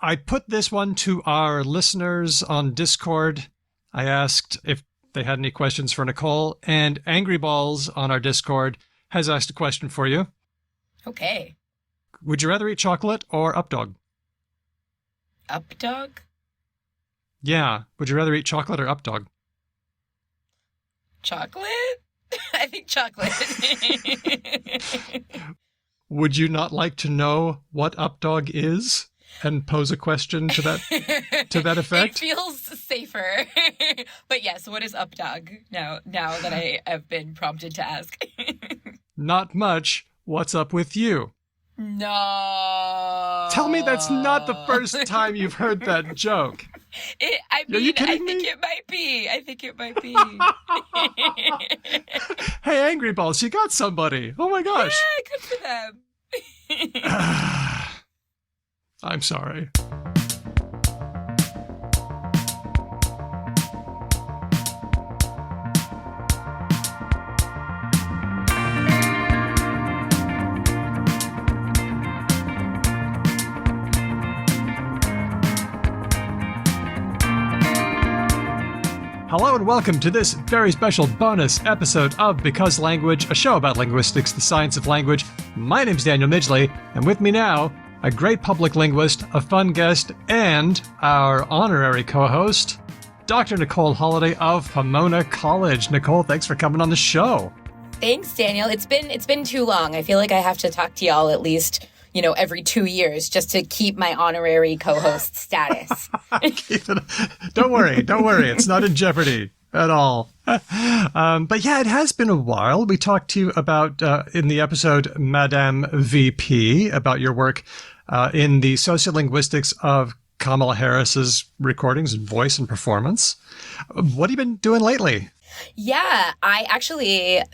I put this one to our listeners on Discord. I asked if they had any questions for Nicole, and Angry Balls on our Discord has asked a question for you. Okay. Would you rather eat chocolate or Updog? Updog? Yeah. Would you rather eat chocolate or Updog? Chocolate? I think chocolate. Would you not like to know what Updog is and pose a question to that effect? It feels safer. But yes, what is Updog now that I have been prompted to ask? Not much. What's up with you? No. Tell me that's not the first time you've heard that joke. Are you kidding me? I think it might be. Hey, Angry Balls, you got somebody. Oh my gosh. Yeah, good for them. I'm sorry. Hello and welcome to this very special bonus episode of Because Language, a show about linguistics, the science of language. My name's Daniel Midgley, and with me now, a great public linguist, a fun guest, and our honorary co-host, Dr. Nicole Holliday of Pomona College. Nicole, thanks for coming on the show. Thanks, Daniel. It's been too long. I feel like I have to talk to y'all at least, every 2 years just to keep my honorary co-host status. Don't worry. It's not in jeopardy at all. But yeah, it has been a while. We talked to you about, in the episode, Madame VP, about your work in the sociolinguistics of Kamala Harris's recordings and voice and performance. What have you been doing lately? Yeah,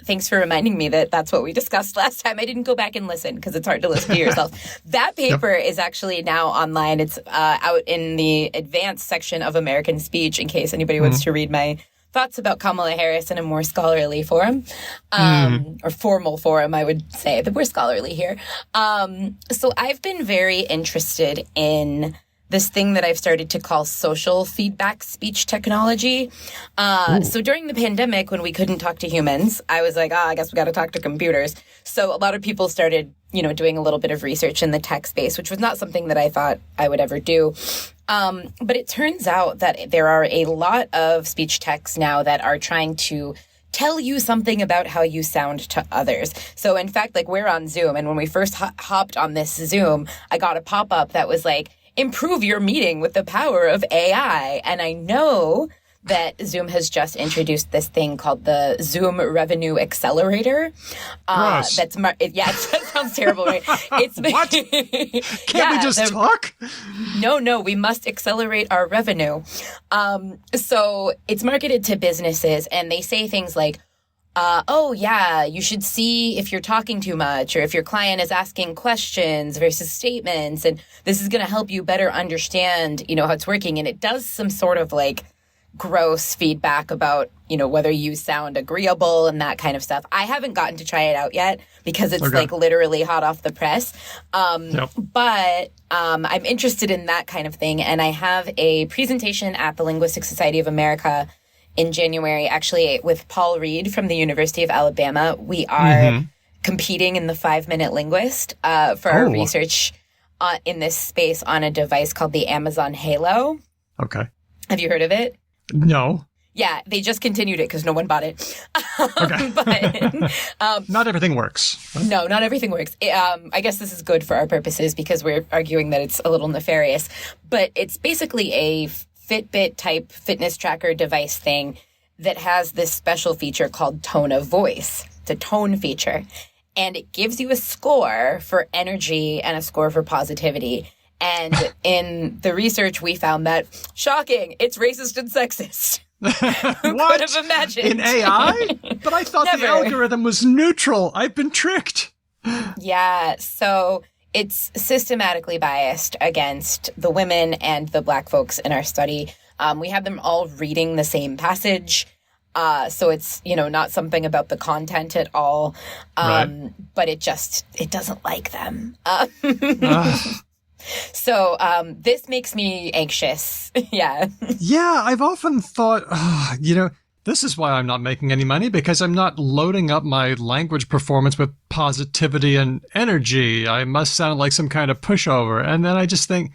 thanks for reminding me that that's what we discussed last time. I didn't go back and listen because it's hard to listen to yourself. That paper is actually now online. It's out in the advanced section of American Speech in case anybody wants to read my thoughts about Kamala Harris in a more scholarly forum, or formal forum, I would say, but we're scholarly here. So I've been very interested in this thing that I've started to call social feedback speech technology. So during the pandemic, when we couldn't talk to humans, I was like, I guess we got to talk to computers. So a lot of people started, doing a little bit of research in the tech space, which was not something that I thought I would ever do. But it turns out that there are a lot of speech techs now that are trying to tell you something about how you sound to others. So in fact, we're on Zoom, and when we first hopped on this Zoom, I got a pop-up that was like, improve your meeting with the power of AI. And I know that Zoom has just introduced this thing called the Zoom Revenue Accelerator. That sounds terrible, right? What? Can't we just talk? No, we must accelerate our revenue. So it's marketed to businesses, and they say things like, you should see if you're talking too much or if your client is asking questions versus statements. And this is going to help you better understand, how it's working. And it does some sort of gross feedback about, whether you sound agreeable and that kind of stuff. I haven't gotten to try it out yet because it's literally hot off the press. But I'm interested in that kind of thing. And I have a presentation at the Linguistic Society of America in January, actually, with Paul Reed from the University of Alabama. We are competing in the 5-Minute Linguist for our research in this space on a device called the Amazon Halo. Okay. Have you heard of it? No. Yeah, they just continued it because no one bought it. Okay. But not everything works. No, not everything works. I guess this is good for our purposes because we're arguing that it's a little nefarious. But it's basically a Fitbit type fitness tracker device thing that has this special feature called tone of voice. It's a tone feature. And it gives you a score for energy and a score for positivity. And in the research, we found that, shocking, it's racist and sexist. Who could have imagined? In AI? But I thought the algorithm was neutral. I've been tricked. Yeah, so it's systematically biased against the women and the Black folks in our study. We have them all reading the same passage. So it's, not something about the content at all. But it doesn't like them. So this makes me anxious. Yeah. Yeah, I've often thought, this is why I'm not making any money, because I'm not loading up my language performance with positivity and energy. I must sound like some kind of pushover. And then I just think,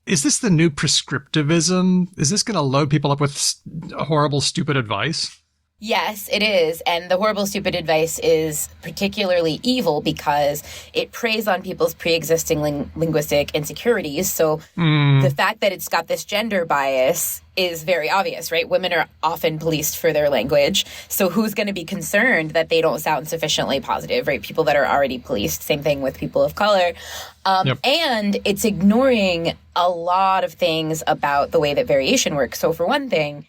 is this the new prescriptivism? Is this going to load people up with horrible, stupid advice? Yes, it is. And the horrible, stupid advice is particularly evil because it preys on people's pre-existing linguistic insecurities. So the fact that it's got this gender bias is very obvious, right? Women are often policed for their language. So who's going to be concerned that they don't sound sufficiently positive, right? People that are already policed. Same thing with people of color. And it's ignoring a lot of things about the way that variation works. So for one thing,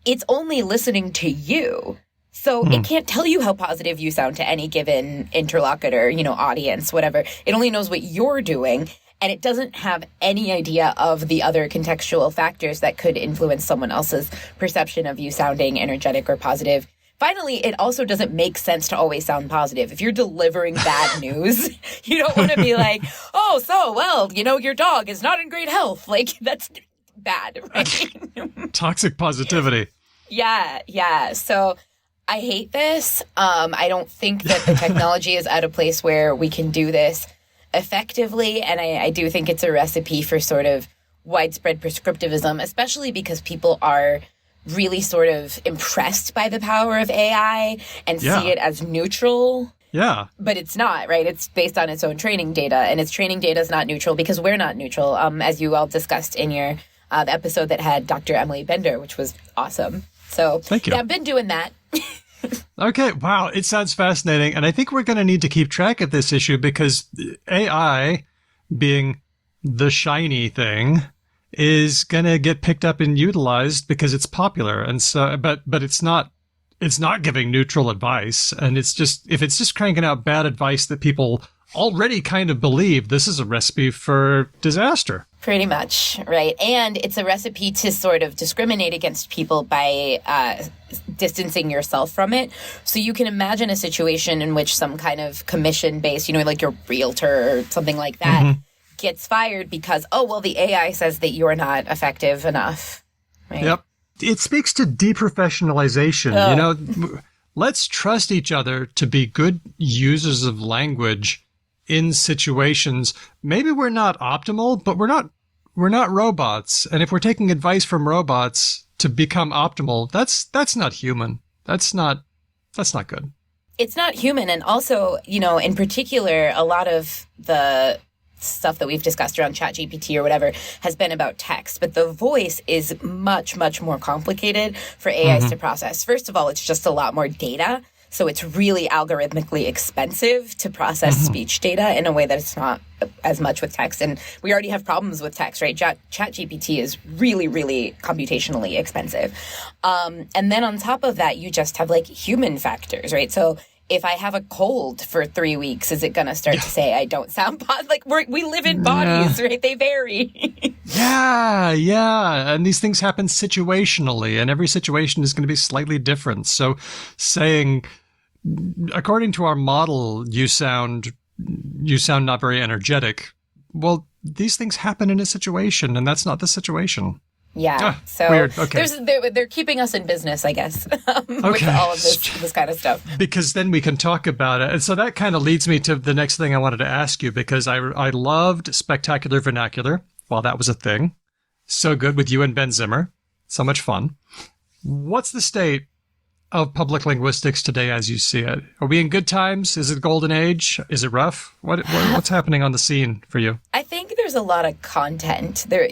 it's only listening to you. So it can't tell you how positive you sound to any given interlocutor, audience, whatever. It only knows what you're doing. And it doesn't have any idea of the other contextual factors that could influence someone else's perception of you sounding energetic or positive. Finally, it also doesn't make sense to always sound positive. If you're delivering bad news, you don't want to be like, your dog is not in great health. Like, that's bad, right? Toxic positivity. Yeah. So I hate this. I don't think that the technology is at a place where we can do this effectively. And I do think it's a recipe for sort of widespread prescriptivism, especially because people are really sort of impressed by the power of AI and see it as neutral. Yeah. But it's not, right? It's based on its own training data, and its training data is not neutral because we're not neutral, as you all discussed in your the episode that had Dr. Emily Bender, which was awesome. So thank you. Yeah, I've been doing that. Okay. Wow. It sounds fascinating. And I think we're going to need to keep track of this issue because AI, being the shiny thing, is going to get picked up and utilized because it's popular. And so, but it's not giving neutral advice. And if it's just cranking out bad advice that people already kind of believe, this is a recipe for disaster. Pretty much, right. And it's a recipe to sort of discriminate against people by distancing yourself from it. So you can imagine a situation in which some kind of commission-based, like your realtor or something like that, gets fired because, the AI says that you're not effective enough. Right? Yep. It speaks to deprofessionalization. Let's trust each other to be good users of language in situations. Maybe we're not optimal, but we're not robots. And if we're taking advice from robots to become optimal, that's not human. That's not good. It's not human. And also, in particular, a lot of the stuff that we've discussed around ChatGPT or whatever has been about text, but the voice is much, much more complicated for AIs to process. First of all, it's just a lot more data. So it's really algorithmically expensive to process speech data in a way that it's not as much with text. And we already have problems with text, right? ChatGPT is really, really computationally expensive. And then on top of that, you just have human factors, right? So if I have a cold for 3 weeks, is it going to start to say I don't sound we live in bodies, right? They vary. Yeah. And these things happen situationally, and every situation is going to be slightly different. So saying, according to our model, you sound not very energetic. Well, these things happen in a situation, and that's not the situation. Yeah, so weird. Okay. They're keeping us in business, I guess, with all of this kind of stuff. Because then we can talk about it. And so that kind of leads me to the next thing I wanted to ask you, because I loved Spectacular Vernacular while that was a thing. So good with you and Ben Zimmer. So much fun. What's the state of public linguistics today as you see it? Are we in good times? Is it golden age? Is it rough? What's happening on the scene for you? I think there's a lot of content there.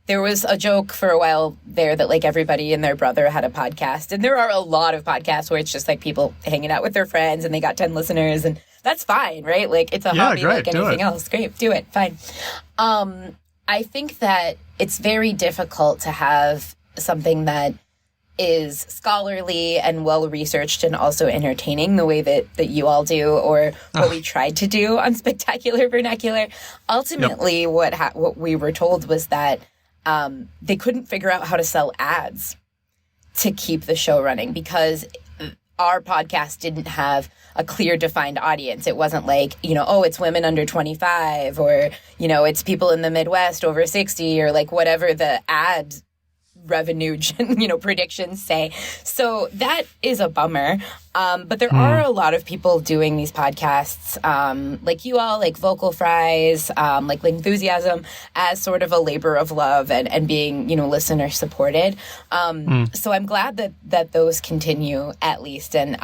There was a joke for a while there that everybody and their brother had a podcast. And there are a lot of podcasts where it's just people hanging out with their friends and they got 10 listeners, and that's fine, right? It's a hobby great, like anything else. Great, do it, fine. I think that it's very difficult to have something that is scholarly and well-researcched and also entertaining the way that you all do, or what we tried to do on Spectacular Vernacular. Ultimately, what we were told was that they couldn't figure out how to sell ads to keep the show running, because our podcast didn't have a clear defined audience. It wasn't like, oh, it's women under 25 or, it's people in the Midwest over 60 or like whatever the ad revenue, predictions say. So that is a bummer. But there are a lot of people doing these podcasts, like you all, like Vocal Fries, like Lingthusiasm, as sort of a labor of love and being, listener supported. So I'm glad that those continue at least. And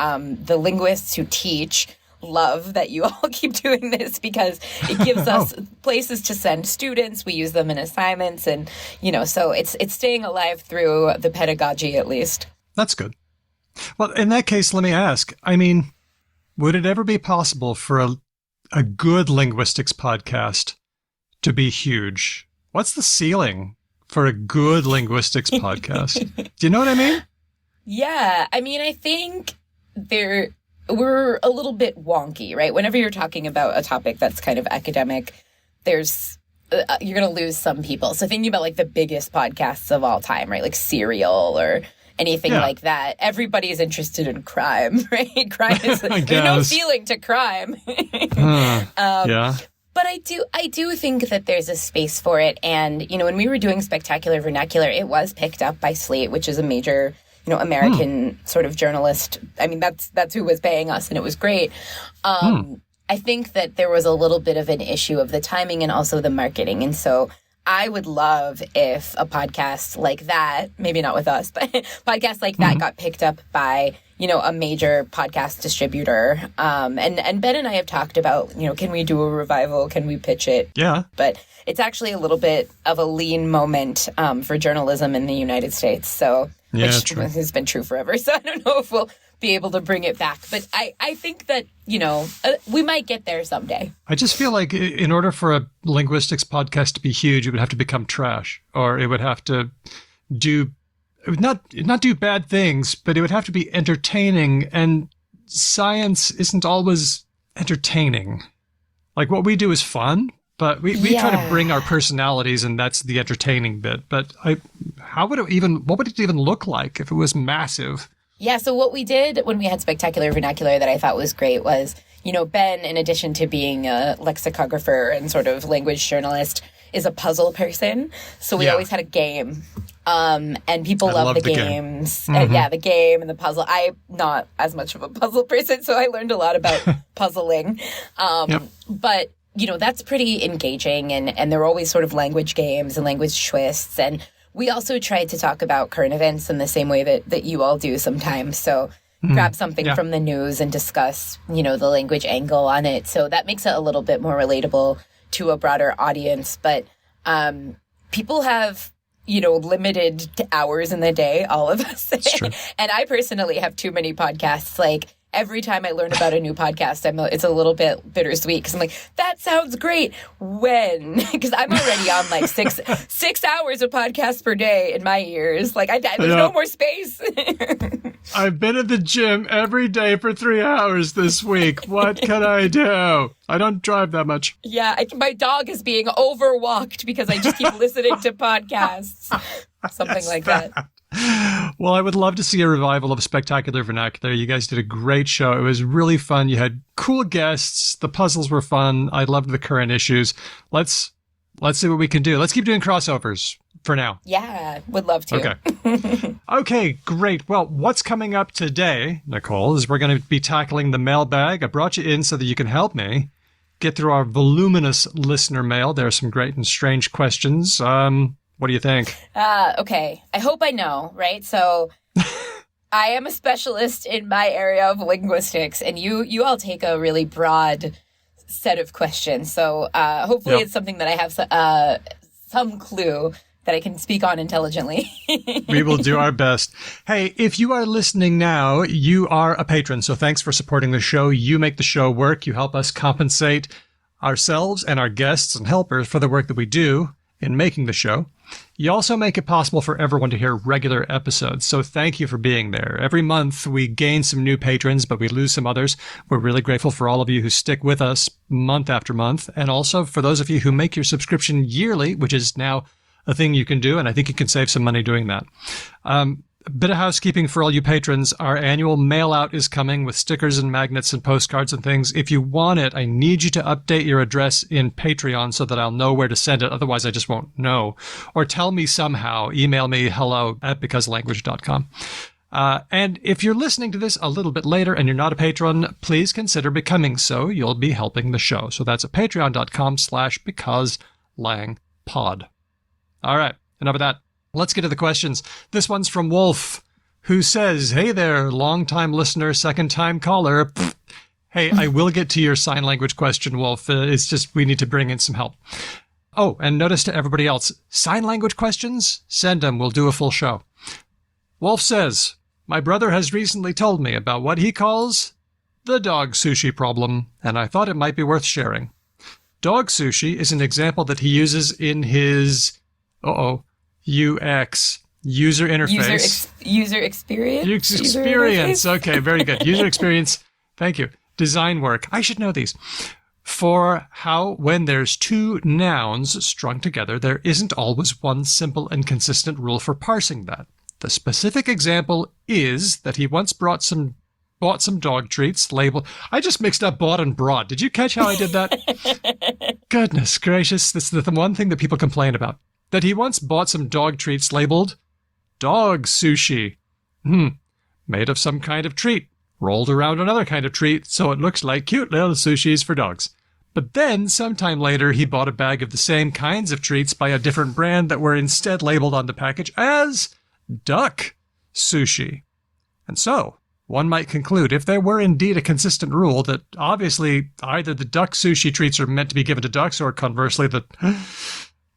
the linguists who teach love that you all keep doing this because it gives us places to send students. We use them in assignments and, so it's staying alive through the pedagogy at least. That's good. Well, in that case, let me ask, would it ever be possible for a good linguistics podcast to be huge? What's the ceiling for a good linguistics podcast? Do you know what I mean? Yeah. I think we're a little bit wonky, right? Whenever you're talking about a topic that's kind of academic, you're going to lose some people. So thinking about like the biggest podcasts of all time, right? Like Serial or anything like that. Everybody is interested in crime, right? Crime is, there's no ceiling to crime. Yeah. But I do think that there's a space for it. And, when we were doing Spectacular Vernacular, it was picked up by Slate, which is a major American sort of journalist. That's who was paying us, and it was great. I think that there was a little bit of an issue of the timing and also the marketing. And so I would love if a podcast like that, maybe not with us, but podcasts like that got picked up by, a major podcast distributor. And Ben and I have talked about, can we do a revival? Can we pitch it? Yeah. But it's actually a little bit of a lean moment for journalism in the United States. So which has been true forever. So I don't know if we'll be able to bring it back. But I think that, we might get there someday. I just feel like in order for a linguistics podcast to be huge, it would have to become trash, or it would have to not do bad things, but it would have to be entertaining. And science isn't always entertaining. Like what we do is fun, but we try to bring our personalities, and that's the entertaining bit. But what would it even look like if it was massive? Yeah, so what we did when we had Spectacular Vernacular that I thought was great was, Ben, in addition to being a lexicographer and sort of language journalist, is a puzzle person. So we always had a game. And people love the games. And the game and the puzzle. I'm not as much of a puzzle person, so I learned a lot about puzzling. But that's pretty engaging, and there are always sort of language games and language twists. And we also tried to talk about current events in the same way that you all do sometimes. So grab something from the news and discuss, the language angle on it. So that makes it a little bit more relatable to a broader audience. But people have, limited hours in the day, all of us. And I personally have too many podcasts. Like, every time I learn about a new podcast, it's a little bit bittersweet because I'm like, that sounds great. When? Because I'm already on like 6 hours of podcasts per day in my ears. Like, there's no more space. I've been at the gym every day for 3 hours this week. What can I do? I don't drive that much. Yeah, my dog is being overwalked because I just keep listening to podcasts. Something like that. Well, I would love to see a revival of Spectacular Vernacular. You guys did a great show. It was really fun. You had cool guests. The puzzles were fun. I loved the current issues. Let's see what we can do. Let's keep doing crossovers for now. Yeah, would love to. Okay. Okay, great. Well, what's coming up today, Nicole, is we're going to be tackling the mailbag. I brought you in so that you can help me get through our voluminous listener mail. There are some great and strange questions. What do you think? Okay. I hope I know, right? So I am a specialist in my area of linguistics, and you all take a really broad set of questions. So hopefully it's something that I have some clue that I can speak on intelligently. We will do our best. Hey, if you are listening now, you are a patron. So thanks for supporting the show. You make the show work. You help us compensate ourselves and our guests and helpers for the work that we do in making the show. You also make it possible for everyone to hear regular episodes, so thank you for being there. Every month, we gain some new patrons, but we lose some others. We're really grateful for all of you who stick with us month after month, and also for those of you who make your subscription yearly, which is now a thing you can do, and I think you can save some money doing that. bit of housekeeping for all you patrons. Our annual mail out is coming with stickers and magnets and postcards and things. If you want it, I need you to update your address in Patreon so that I'll know where to send it. Otherwise, I just won't know. Or tell me somehow. Email me hello@becauselanguage.com. And if you're listening to this a little bit later and you're not a patron, please consider becoming so. You'll be helping the show. So that's at patreon.com/becauselangpod. All right, enough of that. Let's get to the questions. This one's from Wolf, who says, "Hey there, long-time listener, second-time caller." Pfft. Hey, I will get to your sign language question, Wolf. It's just we need to bring in some help. Oh, and notice to everybody else, sign language questions? Send them. We'll do a full show. Wolf says, "My brother has recently told me about what he calls the dog sushi problem, and I thought it might be worth sharing. Dog sushi is an example that he uses in his UX, user interface. User experience? User experience. Okay, very good. User experience. Thank you. Design work. I should know these. For how, when there's two nouns strung together, there isn't always one simple and consistent rule for parsing that. The specific example is that he once bought some dog treats labeled..." I just mixed up bought and brought. Did you catch how I did that? Goodness gracious. This is the one thing that people complain about. That he once bought some dog treats labeled dog sushi. Made of some kind of treat, rolled around another kind of treat, so it looks like cute little sushis for dogs. But then, sometime later, he bought a bag of the same kinds of treats by a different brand that were instead labeled on the package as duck sushi. And so, one might conclude, if there were indeed a consistent rule, that obviously either the duck sushi treats are meant to be given to ducks, or conversely, that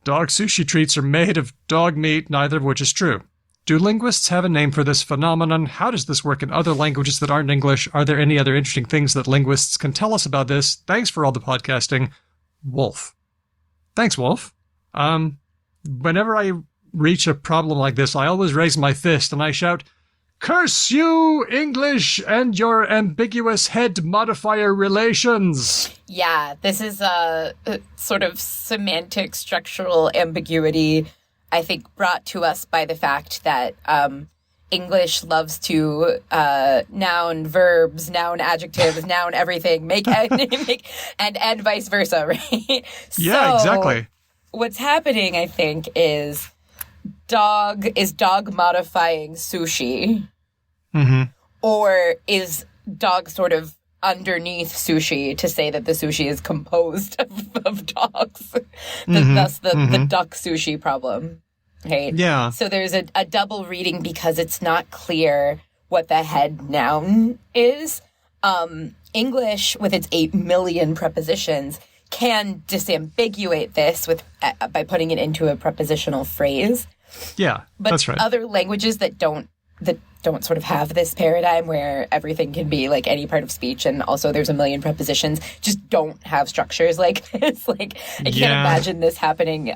dog sushi treats are made of dog meat, neither of which is true. Do linguists have a name for this phenomenon? How does this work in other languages that aren't English? Are there any other interesting things that linguists can tell us about this? Thanks for all the podcasting. Wolf. Thanks, Wolf. Whenever I reach a problem like this, I always raise my fist and I shout, "Curse you, English, and your ambiguous head modifier relations." Yeah, this is a sort of semantic structural ambiguity, I think, brought to us by the fact that English loves to noun verbs, noun adjectives, noun everything, make and vice versa, right? Yeah, exactly. What's happening, I think, is dog modifying sushi, or is dog sort of underneath sushi to say that the sushi is composed of dogs. Thus the duck sushi problem. Right? Yeah. So there's a double reading because it's not clear what the head noun is. English, with its 8 million prepositions, can disambiguate this by putting it into a prepositional phrase. Yeah, but that's right. Other languages that don't sort of have this paradigm where everything can be like any part of speech, and also there's a million prepositions, just don't have structures like this. Like, I can't imagine this happening,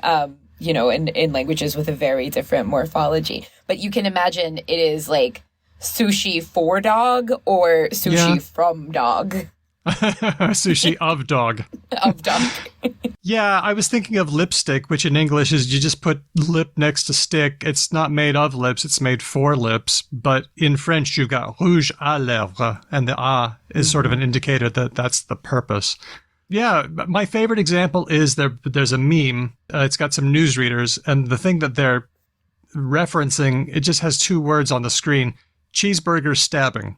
in languages with a very different morphology. But you can imagine it is like sushi for dog or sushi from dog. Sushi of dog. Of dog. Yeah, I was thinking of lipstick, which in English is you just put lip next to stick. It's not made of lips, it's made for lips. But in French, you've got rouge à lèvres, and the ah is sort of an indicator that that's the purpose. Yeah, my favorite example is there's a meme. It's got some newsreaders, and the thing that they're referencing, it just has 2 words on the screen: cheeseburger stabbing.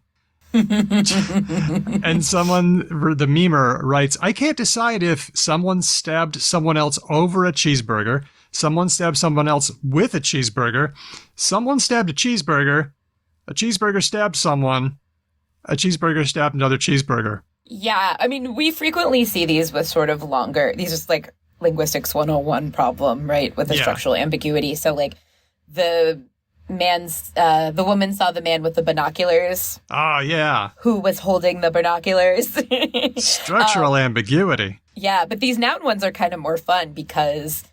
And the memer writes, "I can't decide if someone stabbed someone else over a cheeseburger, someone stabbed someone else with a cheeseburger, someone stabbed a cheeseburger stabbed someone, a cheeseburger stabbed another cheeseburger." Yeah, I mean, we frequently see these with sort of longer, these are like linguistics 101 problem, right, with the structural ambiguity. So like the woman saw the man with the binoculars. Oh, yeah. Who was holding the binoculars. Structural ambiguity. Yeah, but these noun ones are kind of more fun because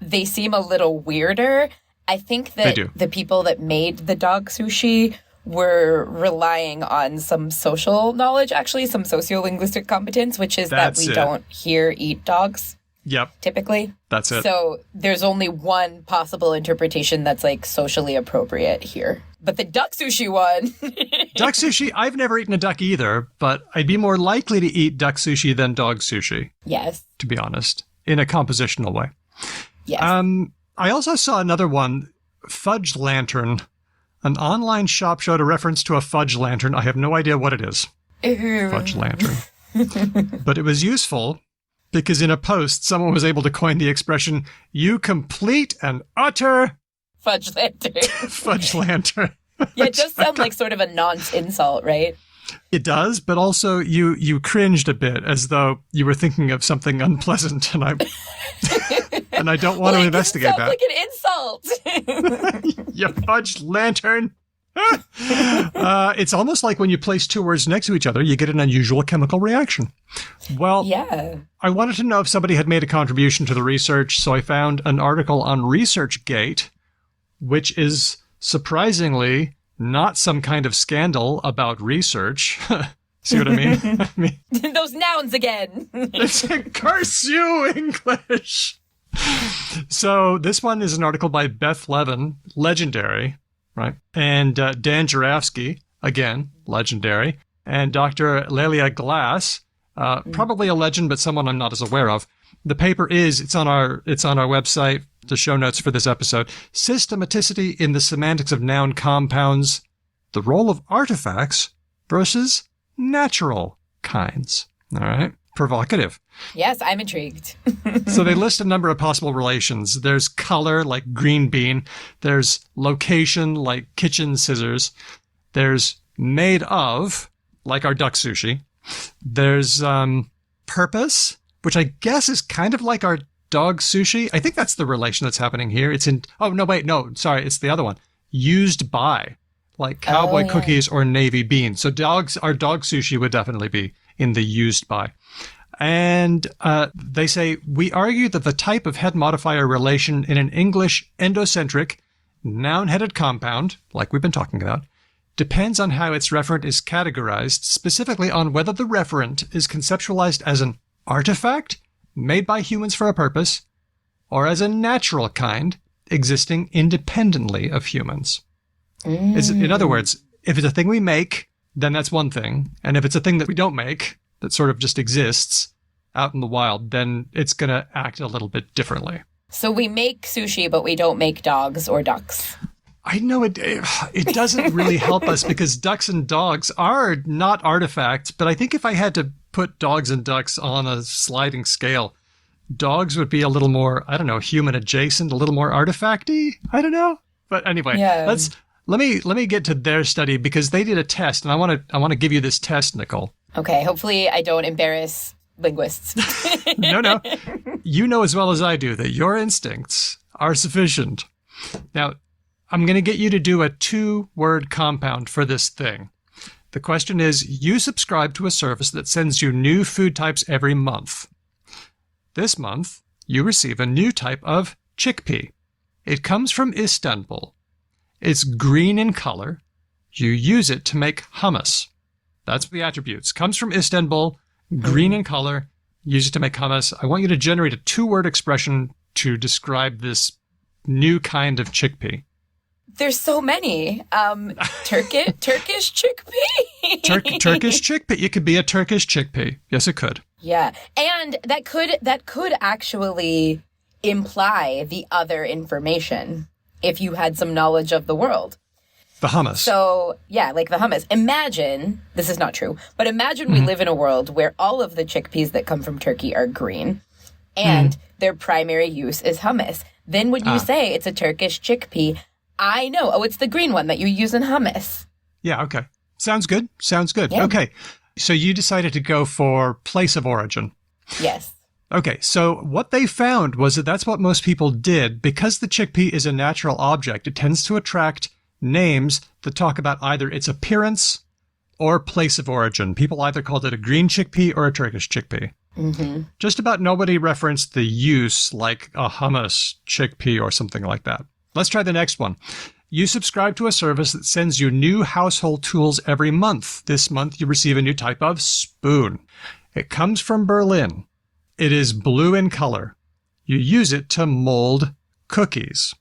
they seem a little weirder. I think that the people that made the dog sushi were relying on some social knowledge, actually, some sociolinguistic competence, which is that we don't hear eat dogs. Yep. Typically. That's it. So there's only one possible interpretation that's like socially appropriate here. But the duck sushi one. Duck sushi, I've never eaten a duck either, but I'd be more likely to eat duck sushi than dog sushi. Yes. To be honest, in a compositional way. Yes. I also saw another one, Fudge Lantern. An online shop showed a reference to a fudge lantern. I have no idea what it is. Fudge Lantern. But it was useful because in a post, someone was able to coin the expression, "You complete and utter Fudge lantern." fudge lantern. Yeah, it does sound like sort of a nonce-insult, right? It does, but also you cringed a bit as though you were thinking of something unpleasant, and I don't want to investigate that. Like an insult. You fudge lantern. It's almost like when you place two words next to each other, you get an unusual chemical reaction. Well, yeah. I wanted to know if somebody had made a contribution to the research, so I found an article on ResearchGate, which is surprisingly not some kind of scandal about research. See what I mean? Those nouns again. Curse you, English! So this one is an article by Beth Levin, legendary, right? And Dan Jarafsky, again, legendary. And Dr. Lelia Glass, probably a legend, but someone I'm not as aware of. The paper it's on our website, the show notes for this episode. Systematicity in the Semantics of Noun Compounds, the Role of Artifacts versus Natural Kinds. All right. Provocative. Yes, I'm intrigued. So they list a number of possible relations. There's color, like green bean. There's location, like kitchen scissors. There's made of, like our duck sushi. There's purpose, which I guess is kind of like our dog sushi. I think that's the relation that's happening here. It's in, it's the other one. Used by, like cowboy cookies or navy beans. So our dog sushi would definitely be in the used by. And they say, we argue that the type of head modifier relation in an English endocentric, noun-headed compound, like we've been talking about, depends on how its referent is categorized, specifically on whether the referent is conceptualized as an artifact made by humans for a purpose, or as a natural kind existing independently of humans. In other words, if it's a thing we make, then that's one thing. And if it's a thing that we don't make, that sort of just exists out in the wild, then it's going to act a little bit differently. So we make sushi, but we don't make dogs or ducks. I know it doesn't really help us because ducks and dogs are not artifacts, but I think if I had to put dogs and ducks on a sliding scale, dogs would be a little more, I don't know, human adjacent, a little more artifacty. I don't know. But anyway, let me get to their study because they did a test, and I want to give you this test, Nicole. Okay, hopefully I don't embarrass linguists. No. You know as well as I do that your instincts are sufficient. Now, I'm going to get you to do a 2-word compound for this thing. The question is, you subscribe to a service that sends you new food types every month. This month, you receive a new type of chickpea. It comes from Istanbul. It's green in color. You use it to make hummus. That's the attributes. Comes from Istanbul, green in color, use it to make hummus. I want you to generate a 2-word expression to describe this new kind of chickpea. There's so many. Turkish chickpea. Turkish chickpea. It could be a Turkish chickpea. Yes, it could. Yeah. And that could actually imply the other information if you had some knowledge of the world. The hummus. So, yeah, like the hummus. Imagine, this is not true, but imagine we live in a world where all of the chickpeas that come from Turkey are green and their primary use is hummus. Then when you say it's a Turkish chickpea, I know, it's the green one that you use in hummus. Yeah, okay. Sounds good. Yeah. Okay. So you decided to go for place of origin. Yes. Okay, so what they found was that that's what most people did. Because the chickpea is a natural object, it tends to attract names that talk about either its appearance or place of origin. People either called it a green chickpea or a Turkish chickpea. Mm-hmm. Just about nobody referenced the use like a hummus chickpea or something like that. Let's try the next one. You subscribe to a service that sends you new household tools every month. This month you receive a new type of spoon. It comes from Berlin. It is blue in color. You use it to mold cookies.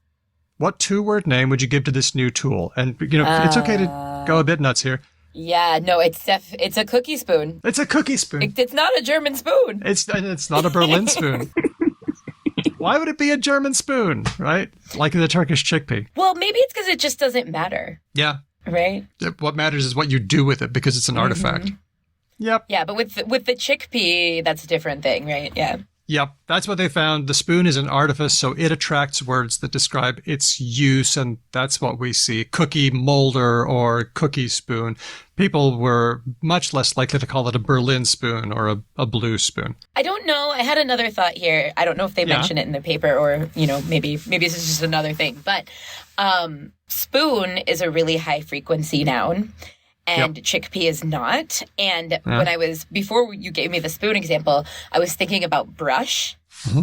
What two-word name would you give to this new tool? And, it's okay to go a bit nuts here. Yeah, no, it's a cookie spoon. It's a cookie spoon. It's not a German spoon. It's not a Berlin spoon. Why would it be a German spoon, right? Like the Turkish chickpea. Well, maybe it's because it just doesn't matter. Yeah. Right? What matters is what you do with it because it's an artifact. Yep. Yeah, but with the chickpea, that's a different thing, right? Yeah. Yep, that's what they found. The spoon is an artifice, so it attracts words that describe its use, and that's what we see. Cookie molder or cookie spoon. People were much less likely to call it a Berlin spoon or a blue spoon. I don't know. I had another thought here. I don't know if they mention it in the paper or, maybe this is just another thing. But spoon is a really high frequency noun. And chickpea is not. And before you gave me the spoon example, I was thinking about brush,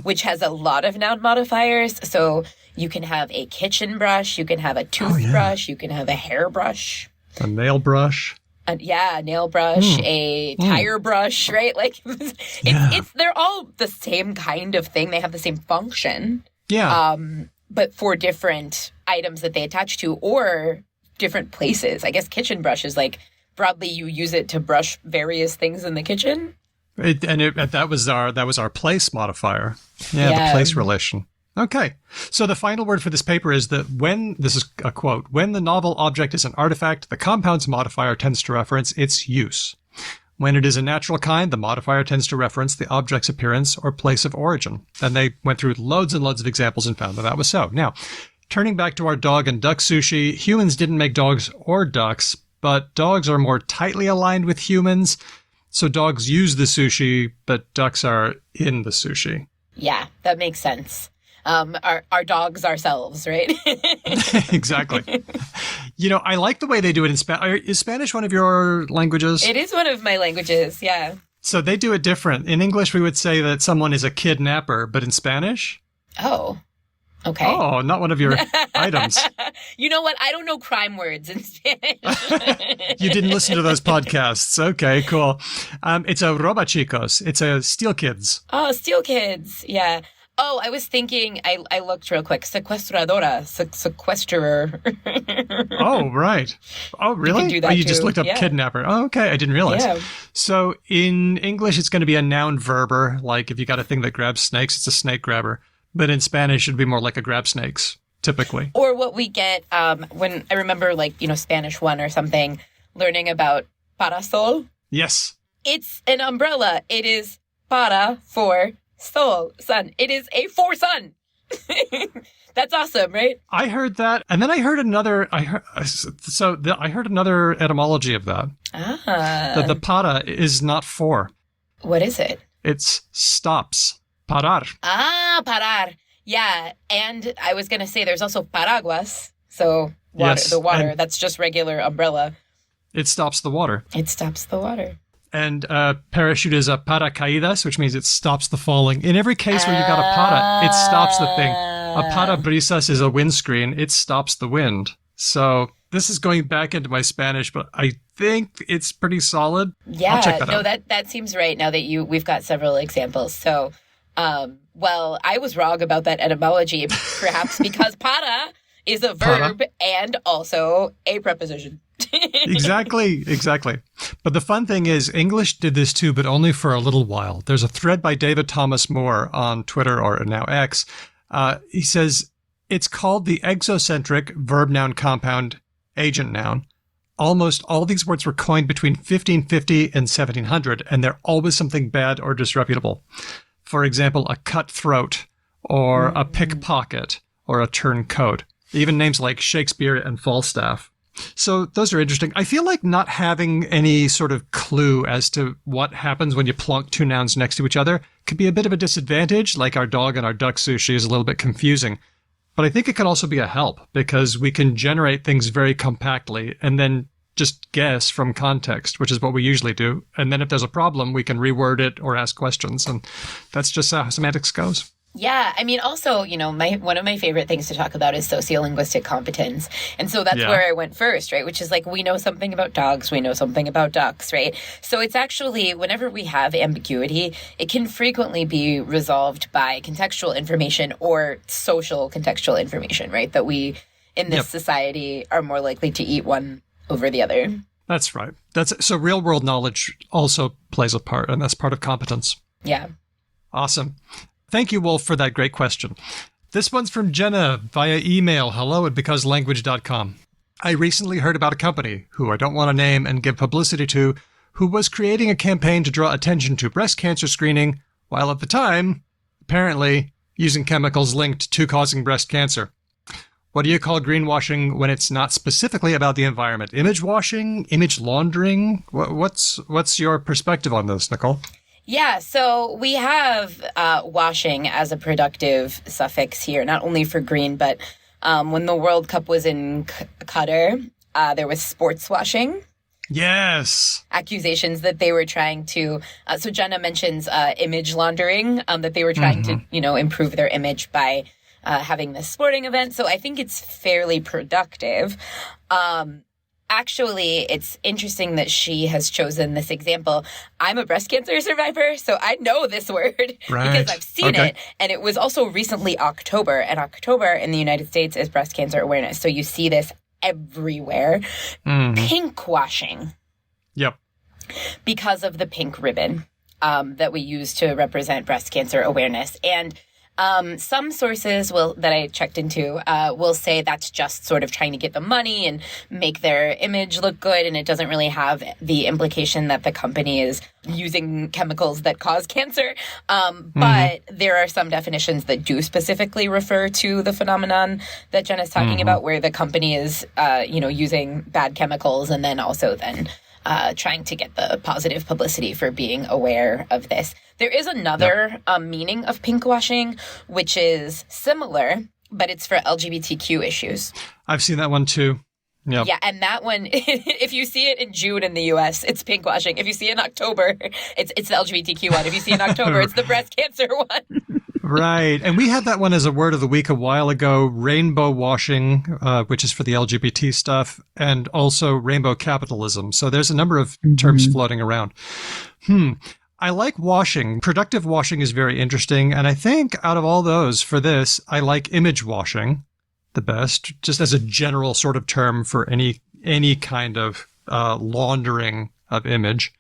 which has a lot of noun modifiers. So you can have a kitchen brush, you can have a toothbrush, you can have a hairbrush. A nail brush. Nail brush, a tire brush, right? Like, they're all the same kind of thing. They have the same function. Yeah. But for different items that they attach to or different places. I guess kitchen brush is like broadly you use it to brush various things in the kitchen. That was our place modifier. The place relation. Okay. So the final word for this paper is that this is a quote, when the novel object is an artifact, the compounds modifier tends to reference its use. When it is a natural kind, the modifier tends to reference the object's appearance or place of origin. And they went through loads and loads of examples and found that was so. Now, turning back to our dog and duck sushi, humans didn't make dogs or ducks, but dogs are more tightly aligned with humans. So dogs use the sushi, but ducks are in the sushi. Yeah, that makes sense. Our dogs ourselves, right? Exactly. I like the way they do it in Spanish. Is Spanish one of your languages? It is one of my languages, yeah. So they do it different. In English, we would say that someone is a kidnapper, but in Spanish? Oh. Okay. Oh, not one of your items. You know what? I don't know crime words in Spanish. You didn't listen to those podcasts. Okay, cool. It's a roba chicos. It's a steal kids. Oh, steal kids. Yeah. Oh, I was thinking, I looked real quick. Sequestradora. Sequesterer. Oh, right. Oh, really? You can do that you too. Just looked up kidnapper. Oh, okay. I didn't realize. Yeah. So in English, it's going to be a noun verber. Like if you got a thing that grabs snakes, it's a snake grabber. But in Spanish, it'd be more like a grab snakes, typically. Or what we get when I remember, Spanish 1 or something, learning about parasol. Yes. It's an umbrella. It is para for sol, sun. It is a for sun. That's awesome, right? I heard that, and then I heard another. I heard another etymology of that. That the para is not for. What is it? It's stops. Parar. Parar. Yeah. And I was going to say there's also paraguas. So water, the water, that's just regular umbrella. It stops the water. It stops the water. And parachute is a paracaídas, which means it stops the falling. In every case where you got a para, it stops the thing. A parabrisas is a windscreen. It stops the wind. So this is going back into my Spanish, but I think it's pretty solid. Yeah. I'll check that out. That seems right now that we've got several examples. So I was wrong about that etymology, perhaps because para is a verb and also a preposition. Exactly. But the fun thing is English did this too, but only for a little while. There's a thread by David Thomas Moore on Twitter, or now X. He says it's called the exocentric verb noun compound agent noun. Almost all these words were coined between 1550 and 1700, and they're always something bad or disreputable. For example, a cutthroat, or a pickpocket, or a turncoat. Even names like Shakespeare and Falstaff. So those are interesting. I feel like not having any sort of clue as to what happens when you plonk two nouns next to each other could be a bit of a disadvantage, like our dog and our duck sushi is a little bit confusing. But I think it can also be a help, because we can generate things very compactly and then just guess from context, which is what we usually do. And then if there's a problem, we can reword it or ask questions. And that's just how semantics goes. Yeah, I mean, also, one of my favorite things to talk about is sociolinguistic competence. And so that's where I went first, right? Which is like, we know something about dogs, we know something about ducks, right? So it's actually, whenever we have ambiguity, it can frequently be resolved by contextual information or social contextual information, right? That we, in this society, are more likely to eat one over the other. That's right. So real world knowledge also plays a part, and that's part of competence. Yeah. Awesome. Thank you, Wolf, for that great question. This one's from Jenna via email, hello@becauselanguage.com. I recently heard about a company, who I don't want to name and give publicity to, who was creating a campaign to draw attention to breast cancer screening, while at the time, apparently, using chemicals linked to causing breast cancer. What do you call greenwashing when it's not specifically about the environment? Image washing? Image laundering? What's your perspective on this, Nicole? Yeah, so we have washing as a productive suffix here, not only for green, but when the World Cup was in Qatar, there was sports washing. Yes. Accusations that they were trying to, so Jenna mentions image laundering, that they were trying to, improve their image by having this sporting event. So I think it's fairly productive. Actually, it's interesting that she has chosen this example. I'm a breast cancer survivor, so I know this word because I've seen it. And it was also recently October. And October in the United States is breast cancer awareness. So you see this everywhere. Pink washing. Yep. Because of the pink ribbon that we use to represent breast cancer awareness. And some sources that I checked into will say that's just sort of trying to get the money and make their image look good, and it doesn't really have the implication that the company is using chemicals that cause cancer. But there are some definitions that do specifically refer to the phenomenon that Jen is talking about, where the company is, using bad chemicals and then trying to get the positive publicity for being aware of this. There is another meaning of pinkwashing, which is similar, but it's for LGBTQ issues. I've seen that one too. Yep. Yeah, and that one, if you see it in June in the U.S., it's pinkwashing. If you see it in October, it's the LGBTQ one. If you see it in October, it's the breast cancer one. Right. And we had that one as a word of the week a while ago, rainbow washing, which is for the LGBT stuff, and also rainbow capitalism. So there's a number of terms floating around. I like washing. Productive washing is very interesting. And I think out of all those for this, I like image washing the best, just as a general sort of term for any kind of laundering of image.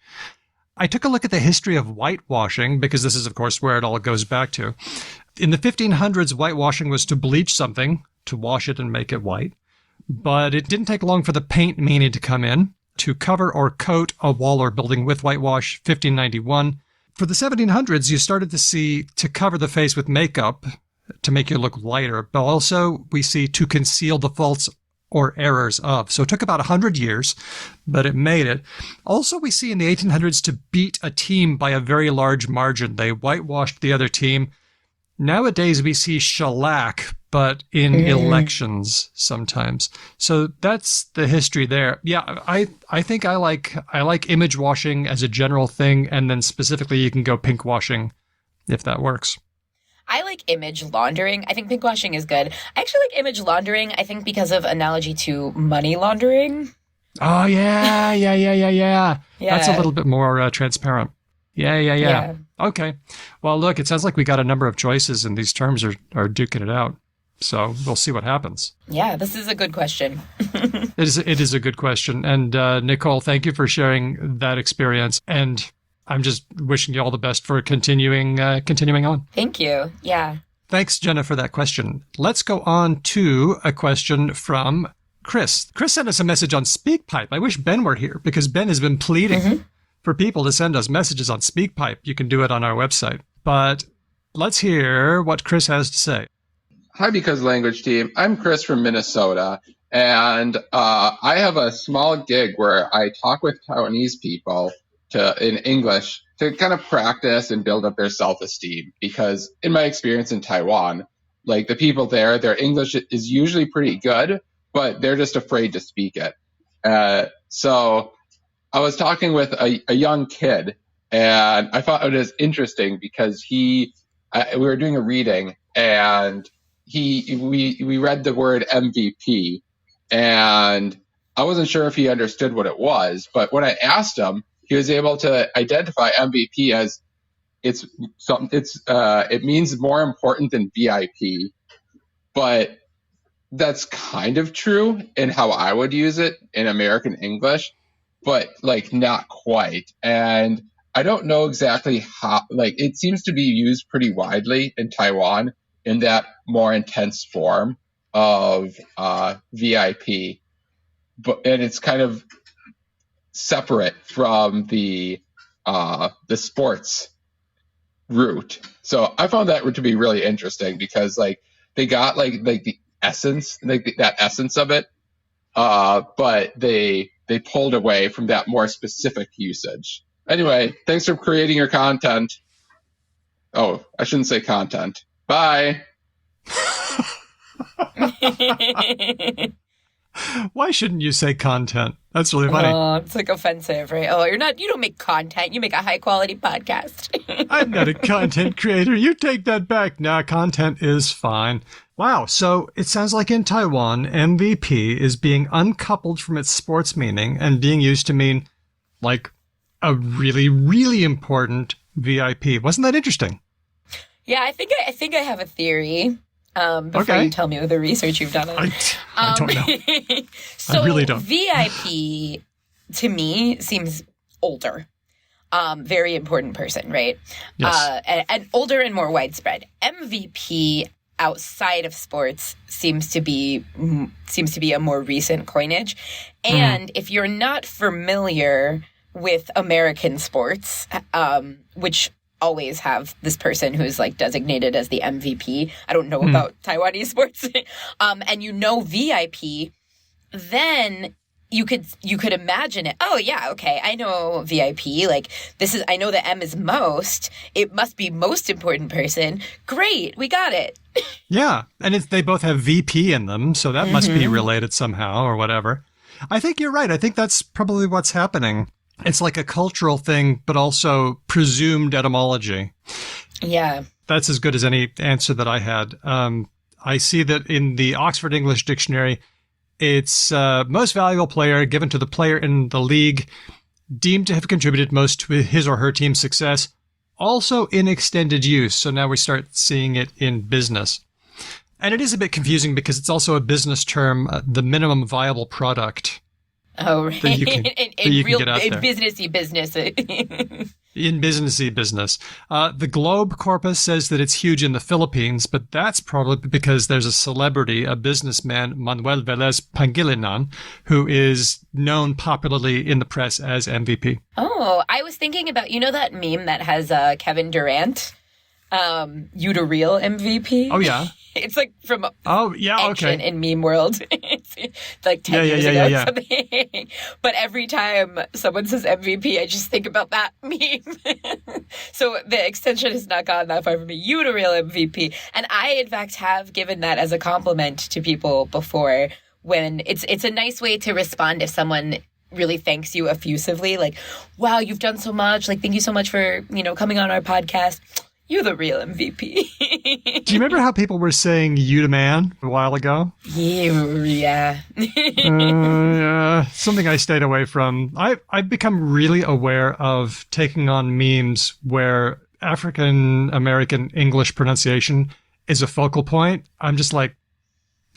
I took a look at the history of whitewashing, because this is, of course, where it all goes back to. In the 1500s, whitewashing was to bleach something, to wash it and make it white. But it didn't take long for the paint meaning to come in, to cover or coat a wall or building with whitewash, 1591. For the 1700s, you started to see to cover the face with makeup to make you look lighter, but also we see to conceal the faults or errors of. So it took about 100 years, but it made it. Also, we see in the 1800s to beat a team by a very large margin. They whitewashed the other team. Nowadays, we see shellac, but in elections sometimes. So that's the history there. Yeah, I think I like image washing as a general thing, and then specifically you can go pink washing if that works. I like image laundering. I think pinkwashing is good. I actually like image laundering, I think, because of analogy to money laundering. Oh, yeah. That's a little bit more transparent. Yeah. Okay. Well, look, it sounds like we got a number of choices, and these terms are duking it out. So we'll see what happens. Yeah, this is a good question. It is a good question. And Nicole, thank you for sharing that experience. And I'm just wishing you all the best for continuing on. Thank you. Yeah. Thanks, Jenna, for that question. Let's go on to a question from Chris. Chris sent us a message on SpeakPipe. I wish Ben were here, because Ben has been pleading for people to send us messages on SpeakPipe. You can do it on our website. But let's hear what Chris has to say. Hi, Because Language team. I'm Chris from Minnesota, and I have a small gig where I talk with Taiwanese people in English to kind of practice and build up their self-esteem. Because in my experience in Taiwan, like the people there, their English is usually pretty good, but they're just afraid to speak it. So I was talking with a young kid, and I thought it was interesting because we were doing a reading, and we read the word MVP, and I wasn't sure if he understood what it was, but when I asked him, he was able to identify MVP as it means more important than VIP, but that's kind of true in how I would use it in American English, but like not quite. And I don't know exactly how, like it seems to be used pretty widely in Taiwan in that more intense form of VIP, and it's kind of separate from the sports route. So I found that to be really interesting because like they got like the essence, like that essence of it, but they pulled away from that more specific usage. Anyway, thanks for creating your content. Oh, I shouldn't say content. Bye. Why shouldn't you say content? That's really funny. Oh, it's like offensive, right? Oh, you don't make content. You make a high quality podcast. I'm not a content creator. You take that back. Nah, content is fine. Wow. So it sounds like in Taiwan, MVP is being uncoupled from its sports meaning and being used to mean like a really, really important VIP. Wasn't that interesting? Yeah, I think I have a theory. Before you tell me the research you've done on it. I don't know. So I really don't. VIP to me seems older. Very important person, right? Yes. And older and more widespread. MVP outside of sports seems to be a more recent coinage. And if you're not familiar with American sports, which always have this person who's like designated as the MVP. I don't know about Taiwanese sports. And you know VIP, then you could imagine it. Oh yeah, okay, I know VIP. Like I know the M is most. It must be most important person. Great, we got it. Yeah, and they both have VP in them, so that must be related somehow or whatever. I think you're right. I think that's probably what's happening. It's like a cultural thing, but also presumed etymology. Yeah. That's as good as any answer that I had. I see that in the Oxford English Dictionary, it's most valuable player given to the player in the league deemed to have contributed most to his or her team's success, also in extended use. So now we start seeing it in business. And it is a bit confusing because it's also a business term, the minimum viable product. Oh, right. In businessy business. In businessy business. The Globe corpus says that it's huge in the Philippines, but that's probably because there's a celebrity, a businessman, Manuel Velez Pangilinan, who is known popularly in the press as MVP. Oh, I was thinking about, that meme that has Kevin Durant, you to real MVP? Oh, yeah. It's like from ancient in meme world. It's like 10 years ago or something. But every time someone says MVP, I just think about that meme. So the extension has not gone that far for me. You to real MVP. And I, in fact, have given that as a compliment to people before when it's a nice way to respond if someone really thanks you effusively. Like, wow, you've done so much. Like, thank you so much for, coming on our podcast. You're the real MVP. Do you remember how people were saying you to man a while ago? Yeah. Something I stayed away from. I've become really aware of taking on memes where African American English pronunciation is a focal point. I'm just like,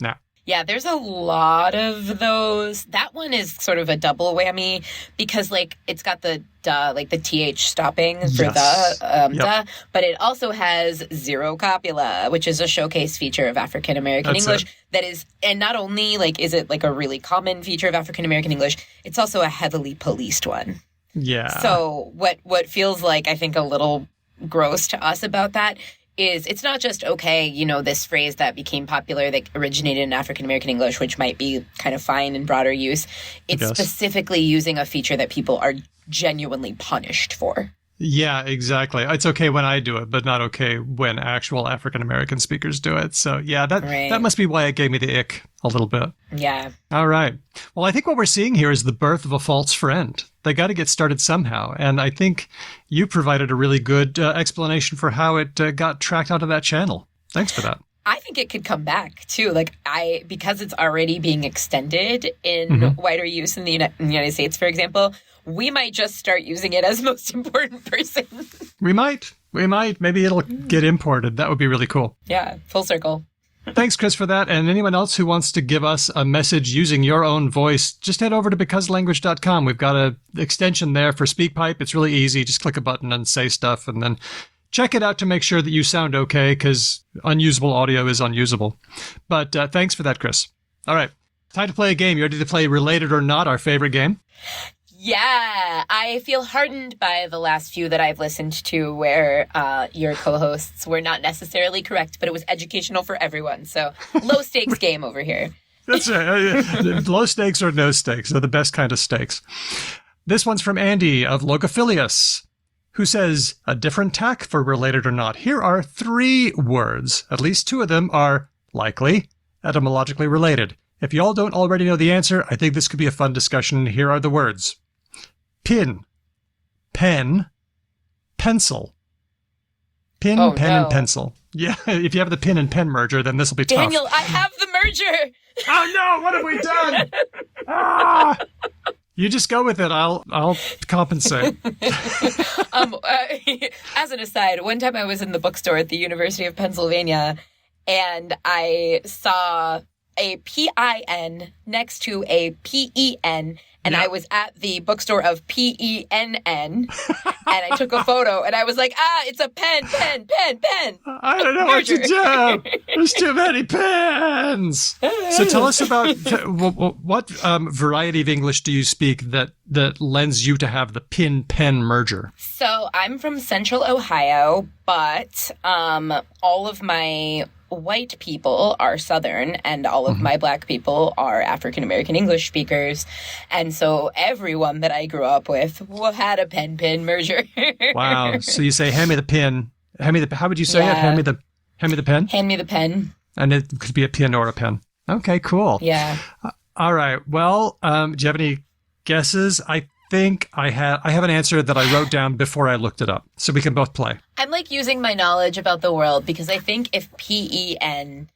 nah. Yeah, there's a lot of those. That one is sort of a double whammy because, it's got the duh, the TH stopping for duh, but it also has zero copula, which is a showcase feature of African American English. That is, and not only, is it, a really common feature of African American English, it's also a heavily policed one. Yeah. So what feels like, I think, a little gross to us about that is it's not just, this phrase that became popular that originated in African American English, which might be kind of fine in broader use. It's specifically using a feature that people are genuinely punished for. Yeah, exactly. It's okay when I do it, but not okay when actual African American speakers do it. So yeah, that must be why it gave me the ick a little bit. Yeah. All right. Well, I think what we're seeing here is the birth of a false friend. they got to get started somehow. And I think you provided a really good explanation for how it got tracked onto that channel. Thanks for that. I think it could come back too. Because it's already being extended in wider use in the United States, for example, we might just start using it as most important person. We might. Maybe it'll get imported. That would be really cool. Yeah, full circle. Thanks, Chris, for that. And anyone else who wants to give us a message using your own voice, just head over to becauselanguage.com. We've got an extension there for SpeakPipe. It's really easy. Just click a button and say stuff, and then check it out to make sure that you sound okay, because unusable audio is unusable. But thanks for that, Chris. All right. Time to play a game. You ready to play Related or Not, our favorite game? Yeah, I feel heartened by the last few that I've listened to where your co-hosts were not necessarily correct, but it was educational for everyone. So low stakes game over here. That's right. Low stakes or no stakes. They're the best kind of stakes. This one's from Andy of Logophilius, who says, a different tack for Related or Not. Here are 3 words. At least 2 of them are likely etymologically related. If y'all don't already know the answer, I think this could be a fun discussion. Here are the words. Pin, pen, pencil. Pin, pen, and pencil. Yeah, if you have the pin and pen merger, then this will be tough. Daniel, I have the merger! Oh no, what have we done? Ah! You just go with it. I'll compensate. As an aside, one time I was in the bookstore at the University of Pennsylvania, and I saw a PIN next to a PEN, and I was at the bookstore of PENN, and I took a photo, and I was like, it's a pen. I don't know what to do. There's too many pens. So tell us about what variety of English do you speak that lends you to have the pin-pen merger? So I'm from Central Ohio, but all of my white people are Southern, and all of my Black people are African American English speakers, and so everyone that I grew up with had a pen merger. Wow! So you say, "Hand me the pin." Hand me the. How would you say it? Hand me the pen. Hand me the pen. And it could be a pin or a pen. Okay, cool. Yeah. All right. Well, do you have any guesses? I think I have an answer that I wrote down before I looked it up, so we can both play. I'm using my knowledge about the world, because I think if PEN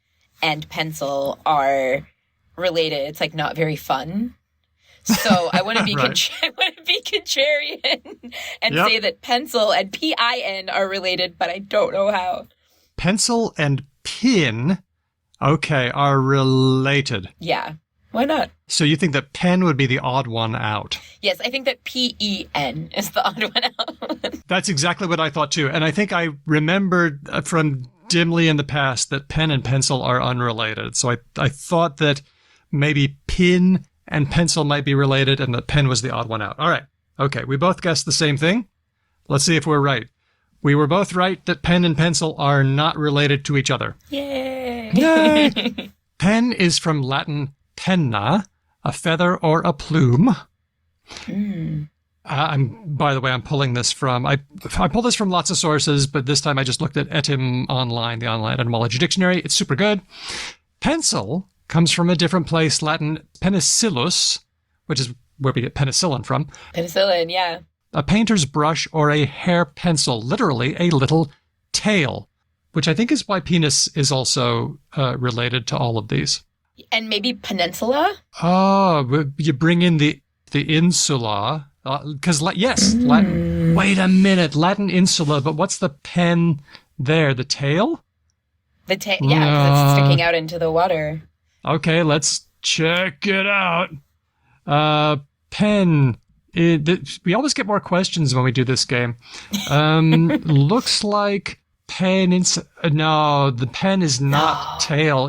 and pencil are related, it's not very fun. So I want to be right. I want to be contrarian and say that pencil and PIN are related, but I don't know how. Pencil and pin, okay, are related. Yeah. Why not? So you think that pen would be the odd one out? Yes, I think that PEN is the odd one out. That's exactly what I thought too. And I think I remembered from dimly in the past that pen and pencil are unrelated. So I thought that maybe pin and pencil might be related and that pen was the odd one out. All right. Okay, we both guessed the same thing. Let's see if we're right. We were both right that pen and pencil are not related to each other. Yay! Yay! Pen is from Latin penna, a feather or a plume. By the way, I'm pulling this from, I pulled this from lots of sources, but this time I just looked at Etym Online, the online etymology dictionary. It's super good. Pencil comes from a different place, Latin penicillus, which is where we get penicillin from. Penicillin, yeah. A painter's brush or a hair pencil, literally a little tail, which I think is why penis is also related to all of these. And maybe peninsula? Oh, you bring in the insula. Because, yes, Latin. Wait a minute. Latin insula, but what's the pen there? The tail? The tail, yeah, because it's sticking out into the water. Okay, let's check it out. Pen. We always get more questions when we do this game. Looks like pen. No, the pen is not tail.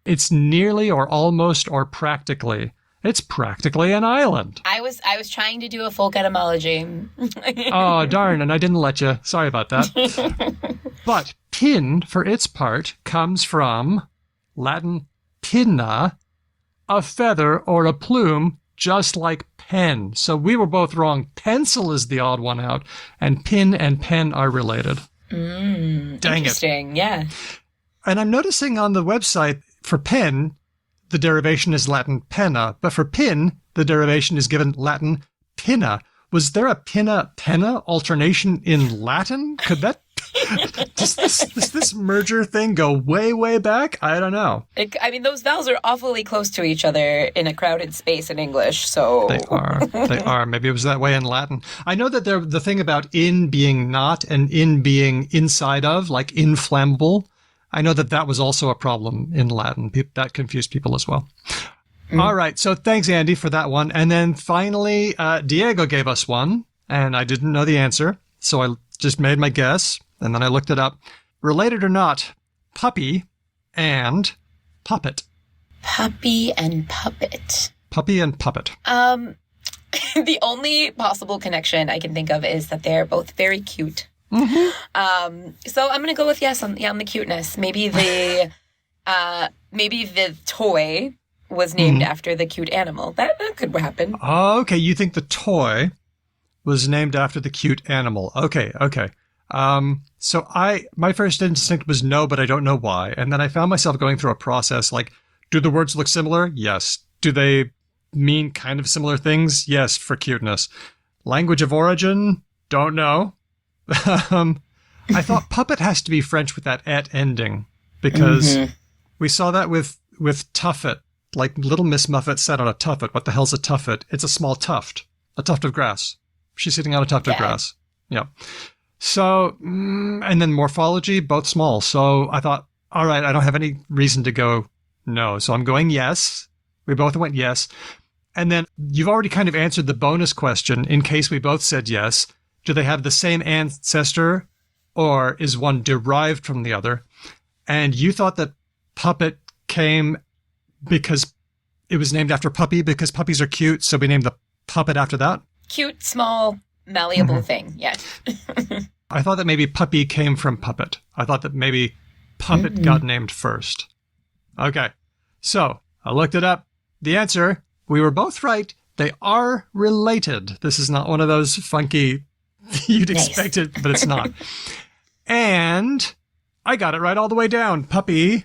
It's nearly or almost or practically. It's practically an island. I was trying to do a folk etymology. Oh, darn, and I didn't let you. Sorry about that. But pin, for its part, comes from Latin pinna, a feather or a plume, just like pen. So we were both wrong. Pencil is the odd one out, and pin and pen are related. Dang interesting, yeah. And I'm noticing on the website, for pen, the derivation is Latin penna, but for pin, the derivation is given Latin pinna. Was there a pinna-penna alternation in Latin? Could that... does this merger thing go way, way back? I don't know. Those vowels are awfully close to each other in a crowded space in English, so... They are. Maybe it was that way in Latin. I know that the thing about in being not and in being inside of, like inflammable, I know that was also a problem in Latin. That confused people as well. All right. So thanks, Andy, for that one. And then finally, Diego gave us one, and I didn't know the answer. So I just made my guess, and then I looked it up. Related or not, puppy and puppet. Puppy and puppet. Puppy and puppet. The only possible connection I can think of is that they're both very cute. Mm-hmm. So I'm going to go with yes on the cuteness. Maybe the toy was named after the cute animal. That could happen. Oh, okay. You think the toy was named after the cute animal. Okay. So my first instinct was no, but I don't know why. And then I found myself going through a process like, do the words look similar? Yes. Do they mean kind of similar things? Yes, for cuteness. Language of origin? Don't know. I thought puppet has to be French with that et ending because we saw that with tuffet. Like Little Miss Muffet sat on a tuffet. What the hell's a tuffet? It's a small tuft. A tuft of grass. She's sitting on a tuft of grass. Yeah. So, and then morphology, both small. So I thought, all right, I don't have any reason to go no. So I'm going yes. We both went yes. And then you've already kind of answered the bonus question in case we both said yes. Do they have the same ancestor or is one derived from the other? And you thought that puppet came because it was named after puppy because puppies are cute. So we named the puppet after that. Cute, small, malleable thing. Yes. I thought that maybe puppy came from puppet. I thought that maybe puppet got named first. Okay. So I looked it up. The answer, we were both right. They are related. This is not one of those funky, you'd expect it, but it's not. And I got it right all the way down. Puppy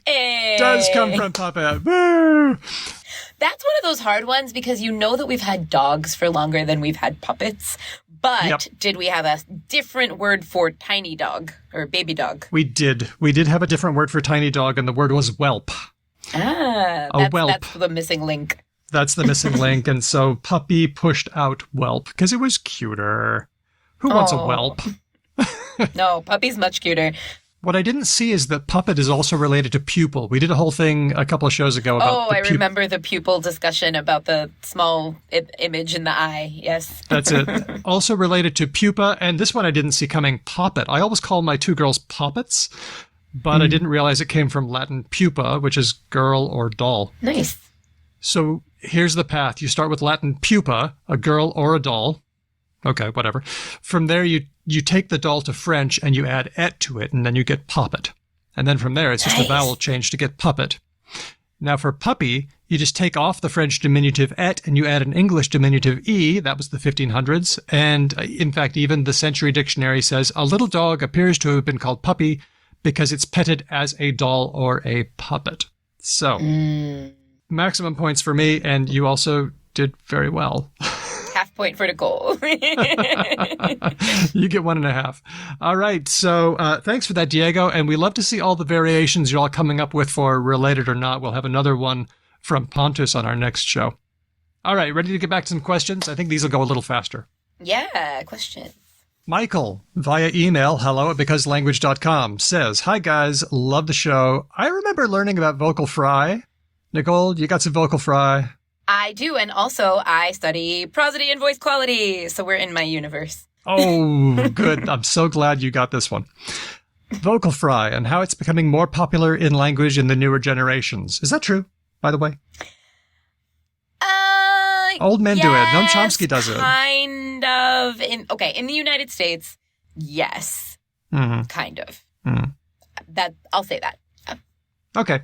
does come from puppet. Woo! That's one of those hard ones because you know that we've had dogs for longer than we've had puppets. But did we have a different word for tiny dog or baby dog? We did. We did have a different word for tiny dog, and the word was whelp. Whelp. That's the missing link. That's the missing link. And so puppy pushed out whelp because it was cuter. Who wants a whelp? No, puppy's much cuter. What I didn't see is that puppet is also related to pupil. We did a whole thing a couple of shows ago about I remember the pupil discussion about the small image in the eye. Yes. That's it. Also related to pupa, and this one I didn't see coming, poppet. I always call my two girls poppets, but I didn't realize it came from Latin pupa, which is girl or doll. Nice. So here's the path. You start with Latin pupa, a girl or a doll. Okay, whatever. From there, you take the doll to French and you add et to it, and then you get poppet. And then from there, it's just a vowel change to get puppet. Now for puppy, you just take off the French diminutive et and you add an English diminutive e. That was the 1500s. And in fact, even the Century Dictionary says a little dog appears to have been called puppy because it's petted as a doll or a puppet. So maximum points for me, and you also did very well. Half point for Nicole. You get 1.5. All right. So thanks for that, Diego. And we love to see all the variations you're all coming up with for related or not. We'll have another one from Pontus on our next show. All right. Ready to get back to some questions? I think these will go a little faster. Yeah. Questions. Michael, via email, hello@becauselanguage.com, says, hi, guys. Love the show. I remember learning about vocal fry. Nicole, you got some vocal fry? I do, and also I study prosody and voice quality, so we're in my universe. Oh, good. I'm so glad you got this one. Vocal fry and how it's becoming more popular in language in the newer generations. Is that true, by the way? Old men do it. Noam Chomsky does it. Kind of. In the United States, yes. Kind of. That I'll say that. Okay.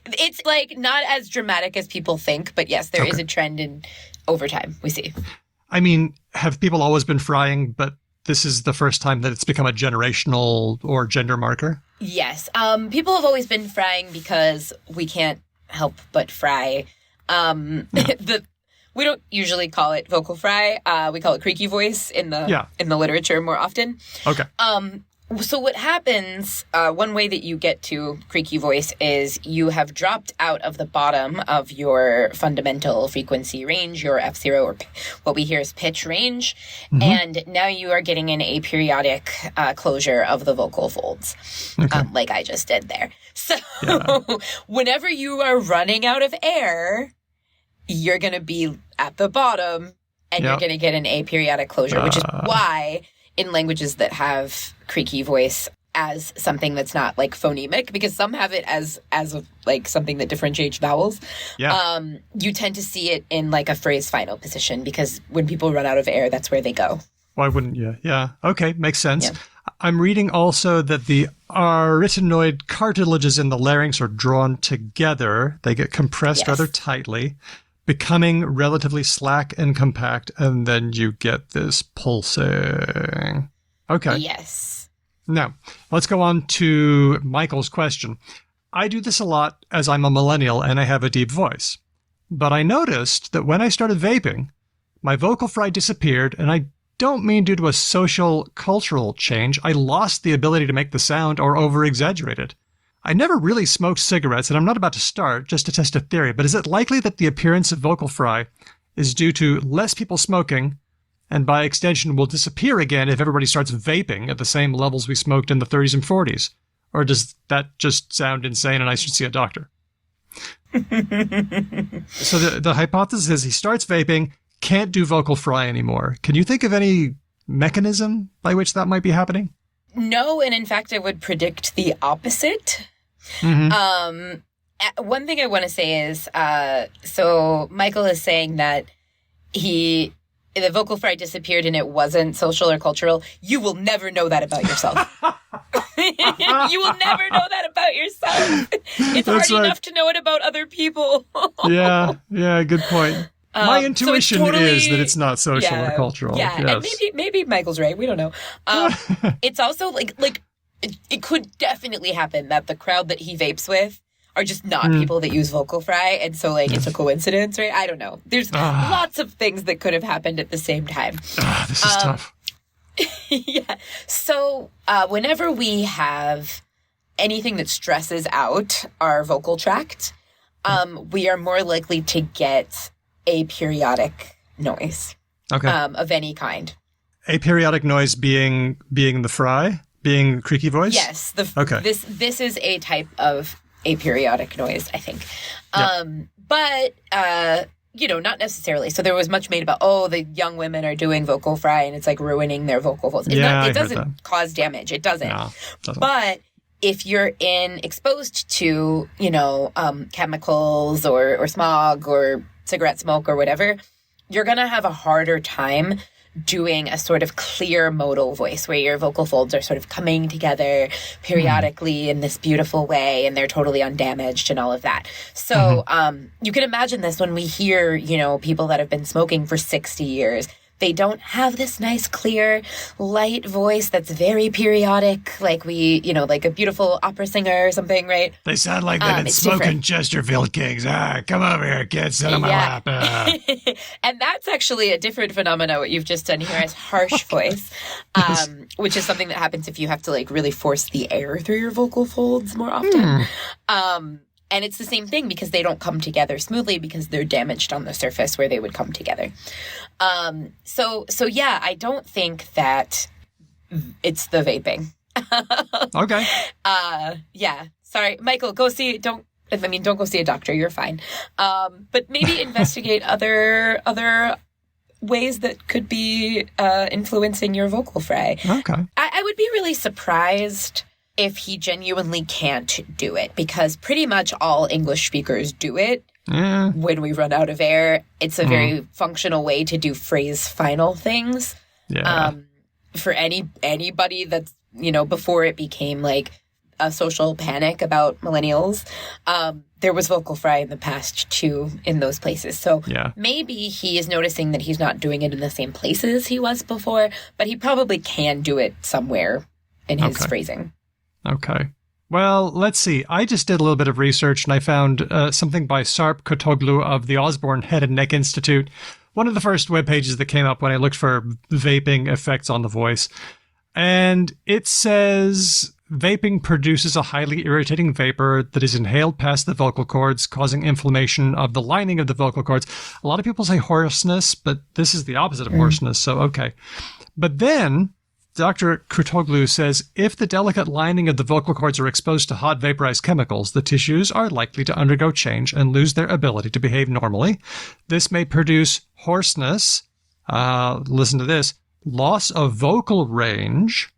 It's like not as dramatic as people think, but yes, there is a trend in over time, we see. I mean, have people always been frying, but this is the first time that it's become a generational or gender marker? Yes. People have always been frying because we can't help but fry. We don't usually call it vocal fry. We call it creaky voice in the literature more often. Okay. So what happens, one way that you get to creaky voice is you have dropped out of the bottom of your fundamental frequency range, your F0, or what we hear is pitch range, and now you are getting an aperiodic closure of the vocal folds, like I just did there. So whenever you are running out of air, you're going to be at the bottom, and you're going to get an aperiodic closure, which is why in languages that have creaky voice as something that's not like phonemic, because some have it as like something that differentiates vowels. Yeah. You tend to see it in like a phrase final position, because when people run out of air, that's where they go. Why wouldn't you? Yeah. Okay. Makes sense. Yeah. I'm reading also that the arytenoid cartilages in the larynx are drawn together. They get compressed rather tightly, becoming relatively slack and compact, and then you get this pulsing. Okay. Yes. Now, let's go on to Michael's question. I do this a lot as I'm a millennial and I have a deep voice. But I noticed that when I started vaping, my vocal fry disappeared, and I don't mean due to a social, cultural change. I lost the ability to make the sound or over-exaggerate it. I never really smoked cigarettes, and I'm not about to start, just to test a theory, but is it likely that the appearance of vocal fry is due to less people smoking, and by extension will disappear again if everybody starts vaping at the same levels we smoked in the 30s and 40s? Or does that just sound insane and I should see a doctor? So the hypothesis is he starts vaping, can't do vocal fry anymore. Can you think of any mechanism by which that might be happening? No, and in fact, I would predict the opposite. One thing I want to say is, so Michael is saying that the vocal fry disappeared and it wasn't social or cultural. You will never know that about yourself. You will never know that about yourself. It's hard enough to know it about other people. Yeah, good point. My intuition is that it's not social or cultural. Yeah, yes. And maybe Michael's right. We don't know. It's also like it could definitely happen that the crowd that he vapes with are just not people that use vocal fry, and so like it's a coincidence, right? I don't know. There's lots of things that could have happened at the same time. This is tough. Yeah. So whenever we have anything that stresses out our vocal tract, we are more likely to get aperiodic noise of any kind. Aperiodic noise being the fry, being creaky voice? Yes. This is a type of aperiodic noise, I think. But not necessarily. So there was much made about, the young women are doing vocal fry and it's like ruining their vocal folds. It doesn't cause damage. It doesn't. No, it doesn't. But if you're exposed to, chemicals or smog or cigarette smoke or whatever, you're going to have a harder time doing a sort of clear modal voice where your vocal folds are sort of coming together periodically in this beautiful way and they're totally undamaged and all of that. So you can imagine this when we hear, people that have been smoking for 60 years. They don't have this nice, clear, light voice that's very periodic, like like a beautiful opera singer or something, right? They sound like they've been smoking different. Chesterfield Kings. Come over here, kids, sit on my lap. And that's actually a different phenomenon. What you've just done here is harsh voice, which is something that happens if you have to really force the air through your vocal folds more often. And it's the same thing because they don't come together smoothly because they're damaged on the surface where they would come together. So I don't think that it's the vaping. Okay. Sorry, Michael, don't go see a doctor. You're fine. But maybe investigate other ways that could be influencing your vocal fry. Okay. I would be really surprised if he genuinely can't do it, because pretty much all English speakers do it when we run out of air. It's a very functional way to do phrase final things. Yeah. For anybody that's, before it became like a social panic about millennials, there was vocal fry in the past too in those places. So maybe he is noticing that he's not doing it in the same places he was before, but he probably can do it somewhere in his phrasing. Okay. Well, let's see. I just did a little bit of research and I found something by Sarp Kotoglu of the Osborne Head and Neck Institute. One of the first web pages that came up when I looked for vaping effects on the voice. And it says vaping produces a highly irritating vapor that is inhaled past the vocal cords, causing inflammation of the lining of the vocal cords. A lot of people say hoarseness, but this is the opposite of hoarseness, so okay. But then Dr. Kutoglu says, if the delicate lining of the vocal cords are exposed to hot vaporized chemicals, the tissues are likely to undergo change and lose their ability to behave normally. This may produce hoarseness, listen to this, loss of vocal range,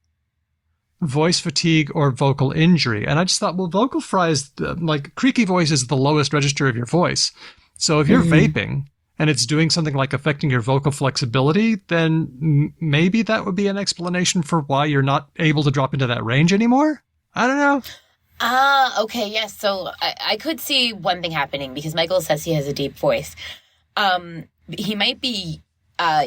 voice fatigue, or vocal injury. And I just thought, well, vocal fry is, like, creaky voice is the lowest register of your voice. So if you're vaping and it's doing something like affecting your vocal flexibility, then maybe that would be an explanation for why you're not able to drop into that range anymore. I don't know. Okay, yes. So I could see one thing happening because Michael says he has a deep voice. He might be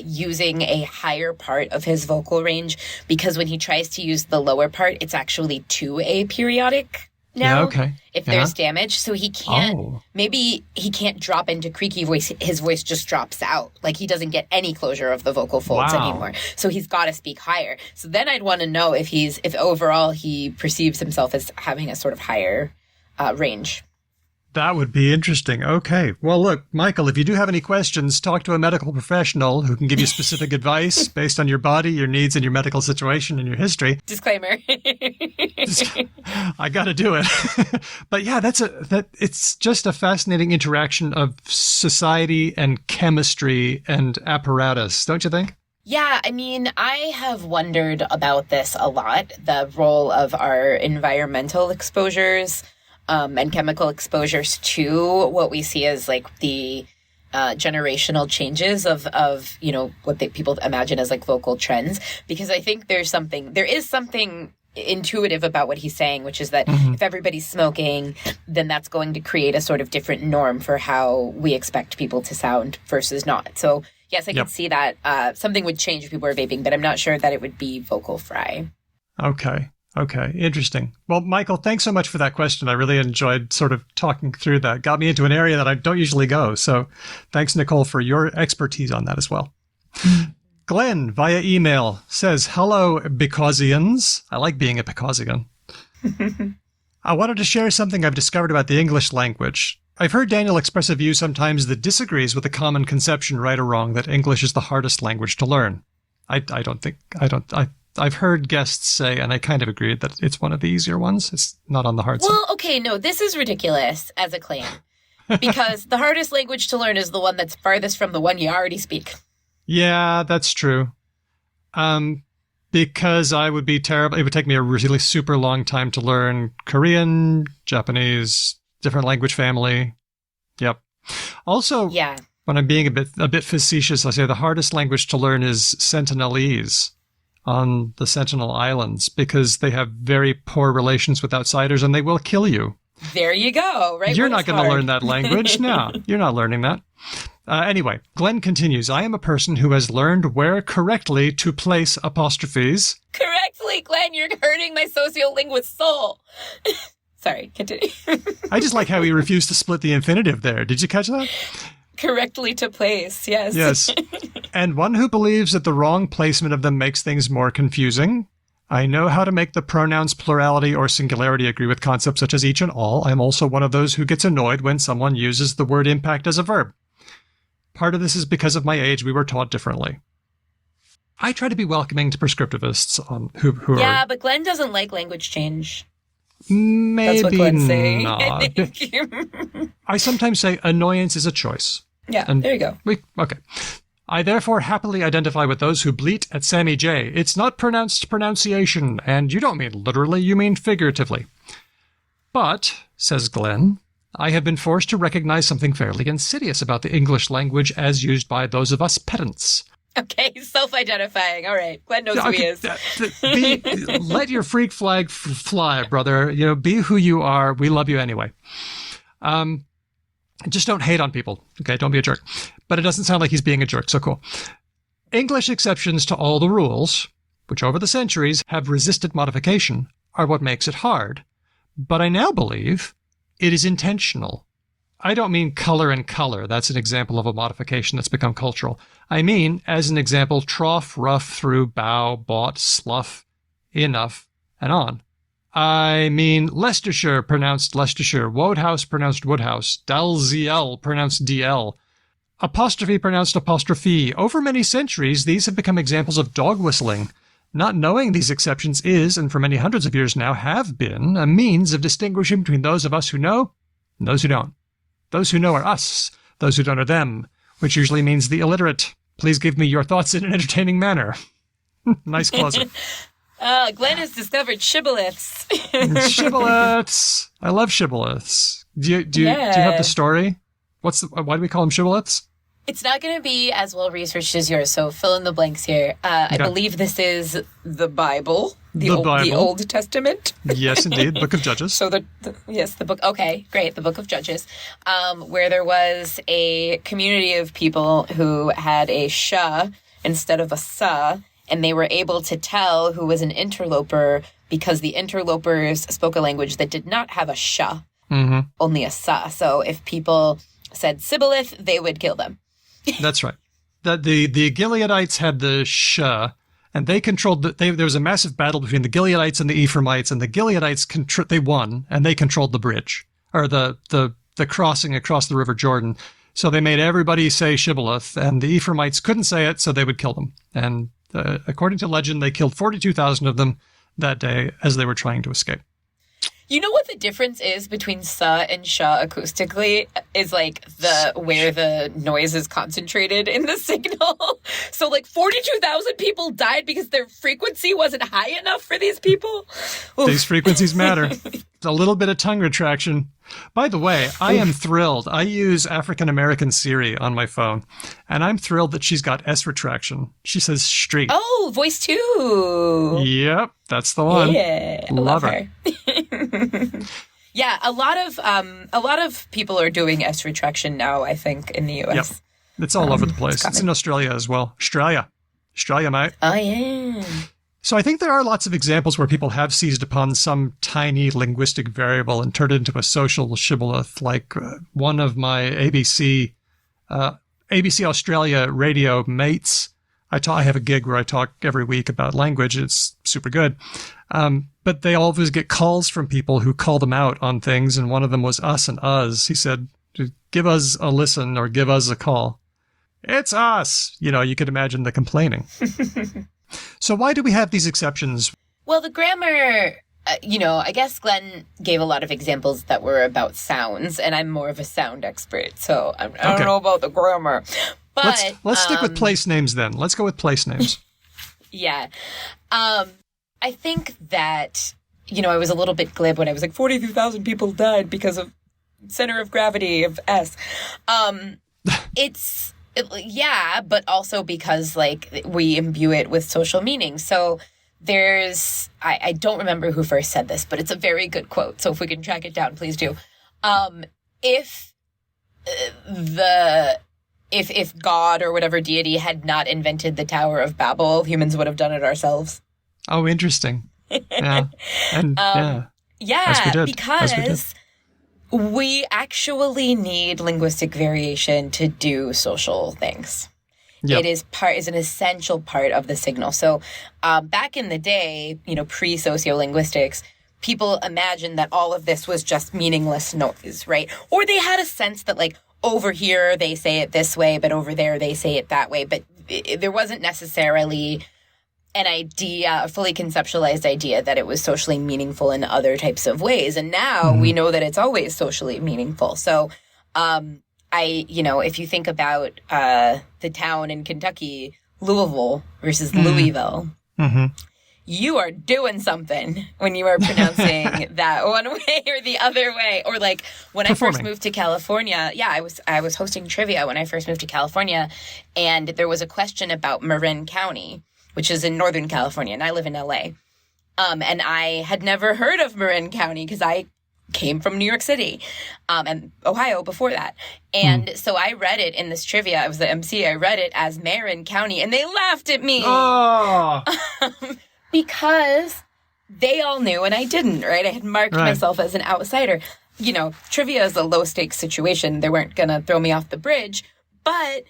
using a higher part of his vocal range because when he tries to use the lower part, it's actually too aperiodic now. If there's damage. So he can't, maybe he can't drop into creaky voice. His voice just drops out. Like he doesn't get any closure of the vocal folds anymore. So he's got to speak higher. So then I'd want to know if overall he perceives himself as having a sort of higher range. That would be interesting. Okay. Well, look, Michael, if you do have any questions, talk to a medical professional who can give you specific advice based on your body, your needs, and your medical situation and your history. Disclaimer. I got to do it. But yeah, it's just a fascinating interaction of society and chemistry and apparatus, don't you think? Yeah, I mean, I have wondered about this a lot, the role of our environmental exposures and chemical exposures to what we see as like the generational changes of what people imagine as like vocal trends, because I think there is something intuitive about what he's saying, which is that if everybody's smoking, then that's going to create a sort of different norm for how we expect people to sound versus not. So yes, I can see that something would change if people are vaping, but I'm not sure that it would be vocal fry. Okay, interesting. Well, Michael, thanks so much for that question. I really enjoyed sort of talking through that. Got me into an area that I don't usually go. So thanks, Nicole, for your expertise on that as well. Glenn, via email, says, hello, Becausians. I like being a Becausian. I wanted to share something I've discovered about the English language. I've heard Daniel express a view sometimes that disagrees with the common conception, right or wrong, that English is the hardest language to learn. I've heard guests say, and I kind of agree, that it's one of the easier ones. It's not on the hard side. Well, okay, no, this is ridiculous as a claim. Because the hardest language to learn is the one that's farthest from the one you already speak. Yeah, that's true. Because I would be terrible. It would take me a really super long time to learn Korean, Japanese, different language family. Yep. Also, when I'm being a bit facetious, I say the hardest language to learn is Sentinelese on the Sentinel Islands, because they have very poor relations with outsiders and they will kill you. There you go. Right. You're not going to learn that language. No, you're not learning that. Anyway, Glenn continues, I am a person who has learned where correctly to place apostrophes. Correctly, Glenn, you're hurting my sociolinguist soul. Sorry, continue. I just like how he refused to split the infinitive there. Did you catch that? Correctly to place, yes. Yes. And one who believes that the wrong placement of them makes things more confusing. I know how to make the pronouns plurality or singularity agree with concepts such as each and all. I'm also one of those who gets annoyed when someone uses the word impact as a verb. Part of this is because of my age. We were taught differently. I try to be welcoming to prescriptivists who are... Yeah, but Glenn doesn't like language change. Maybe That's what Glenn's saying. not. I sometimes say annoyance is a choice. Yeah, and there you go. Okay. I therefore happily identify with those who bleat at Sammy J. It's not pronounced pronunciation, and you don't mean literally, you mean figuratively. But, says Glenn, I have been forced to recognize something fairly insidious about the English language as used by those of us pedants. Okay, self-identifying. All right. Glenn knows who he is. Let your freak flag fly, brother. Be who you are. We love you anyway. Just don't hate on people. Okay, don't be a jerk. But it doesn't sound like he's being a jerk, so cool. English exceptions to all the rules, which over the centuries have resisted modification, are what makes it hard. But I now believe it is intentional. I don't mean color and color. That's an example of a modification that's become cultural. I mean, as an example, trough, rough, through, bow, bought, slough, enough, and on. I mean, Leicestershire pronounced Leicestershire, Wodehouse pronounced Woodhouse, Dalziel pronounced DL, apostrophe pronounced apostrophe. Over many centuries, these have become examples of dog whistling. Not knowing these exceptions is, and for many hundreds of years now have been, a means of distinguishing between those of us who know and those who don't. Those who know are us, those who don't are them, which usually means the illiterate. Please give me your thoughts in an entertaining manner. Nice closer. Glenn has discovered shibboleths. Shibboleths. I love shibboleths. Do you have the story? Why do we call them shibboleths? It's not going to be as well researched as yours, so fill in the blanks here. I believe this is the Bible, the Old Testament. Yes, indeed, Book of Judges. So the book. Okay, great, the Book of Judges, where there was a community of people who had a sh instead of a sa, and they were able to tell who was an interloper because the interlopers spoke a language that did not have a sh, only a sa. So if people said Sibboleth, they would kill them. That's right. The Gileadites had the sh, and they controlled there was a massive battle between the Gileadites and the Ephraimites, and the Gileadites they won, and they controlled the bridge, or the crossing across the River Jordan. So they made everybody say Shibboleth, and the Ephraimites couldn't say it, so they would kill them. And according to legend, they killed 42,000 of them that day as they were trying to escape. You know what the difference is between sa and sha acoustically is like where the noise is concentrated in the signal. So like 42,000 people died because their frequency wasn't high enough for these people. Oof. These frequencies matter. A little bit of tongue retraction. By the way, I am thrilled. I use African-American Siri on my phone, and I'm thrilled that she's got S retraction. She says street. Oh, voice 2. Yep, that's the one. Yeah, love her. Yeah, a lot of people are doing S retraction now, I think, in the US. Yep. It's all over the place. It's in Australia as well. Australia, mate. Oh, yeah. So I think there are lots of examples where people have seized upon some tiny linguistic variable and turned it into a social shibboleth, like one of my ABC Australia radio mates. I have a gig where I talk every week about language. It's super good. But they always get calls from people who call them out on things, and one of them was us and us. He said, give us a listen or give us a call. It's us. You could imagine the complaining. So why do we have these exceptions? Well, the grammar, I guess Glenn gave a lot of examples that were about sounds, and I'm more of a sound expert, so I don't know about the grammar. But let's stick with place names then. Let's go with place names. Yeah. I think that, I was a little bit glib when I was like 42,000 people died because of center of gravity of S. Yeah, but also because, we imbue it with social meaning. So there's, I don't remember who first said this, but it's a very good quote. So if we can track it down, please do. If God or whatever deity had not invented the Tower of Babel, humans would have done it ourselves. Oh, interesting. Yeah. And, yeah, because we actually need linguistic variation to do social things. Yep. It is an essential part of the signal. So back in the day, pre-sociolinguistics, people imagined that all of this was just meaningless noise, right? Or they had a sense that over here they say it this way, but over there they say it that way. But there wasn't necessarily a fully conceptualized idea that it was socially meaningful in other types of ways. And now we know that it's always socially meaningful. So, if you think about the town in Kentucky, Louisville versus Louisville, you are doing something when you are pronouncing that one way or the other way. Or when I first moved to California, I was hosting trivia when I first moved to California, and there was a question about Marin County, which is in Northern California, and I live in LA. And I had never heard of Marin County because I came from New York City and Ohio before that. And so I read it in this trivia. I was the MC. I read it as Marin County, and they laughed at me. Oh. Because they all knew and I didn't, right? I had marked myself as an outsider. You know, trivia is a low-stakes situation. They weren't going to throw me off the bridge, but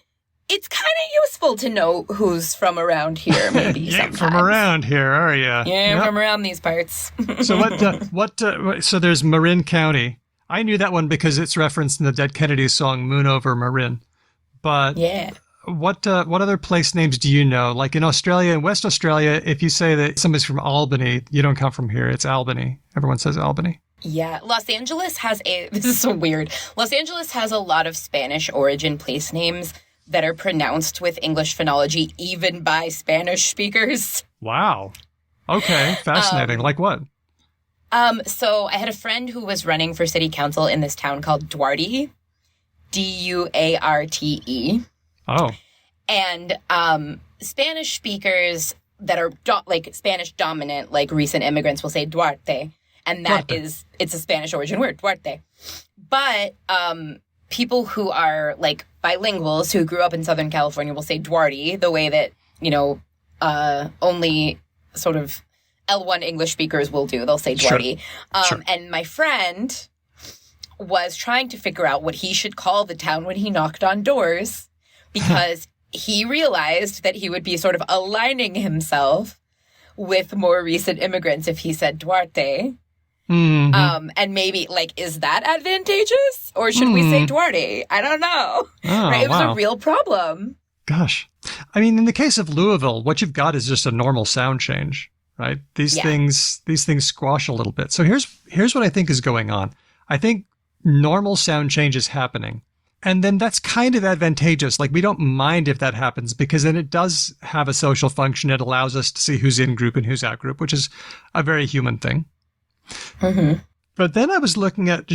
it's kind of useful to know who's from around here, maybe. You sometimes. ain't from around here, are you? Yeah, from around these parts. So so there's Marin County. I knew that one because it's referenced in the Dead Kennedys song "Moon Over Marin." But what other place names do you know? Like in Australia, in West Australia, if you say that somebody's from Albany, you don't come from here. It's Albany. Everyone says Albany. Yeah, Los Angeles has this is so weird. Los Angeles has a lot of Spanish origin place names that are pronounced with English phonology, even by Spanish speakers. Wow. Okay, fascinating. Like what? So I had a friend who was running for city council in this town called Duarte, Duarte. Oh. And Spanish speakers that are Spanish dominant, like recent immigrants, will say Duarte. And it's a Spanish origin word, Duarte. But people who are like bilinguals who grew up in Southern California will say Duarte, the way that, only sort of L1 English speakers will do. They'll say Duarte. Sure. And my friend was trying to figure out what he should call the town when he knocked on doors, because he realized that he would be sort of aligning himself with more recent immigrants if he said Duarte. Mm-hmm. And maybe, is that advantageous? Or should we say Duarte? I don't know. Oh, right? It was wow. a real problem. Gosh. I mean, in the case of Louisville, what you've got is just a normal sound change, right? These things squash a little bit. So here's what I think is going on. I think normal sound change is happening. And then that's kind of advantageous. Like, we don't mind if that happens, because then it does have a social function. It allows us to see who's in group and who's out group, which is a very human thing. Mm-hmm. But then I was looking at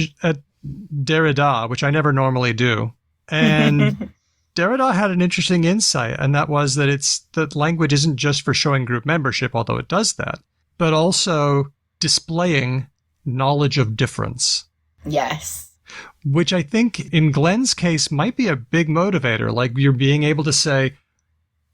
Derrida, which I never normally do. And Derrida had an interesting insight, and that was that language isn't just for showing group membership, although it does that, but also displaying knowledge of difference. Yes. Which I think in Glenn's case might be a big motivator. Like, you're being able to say,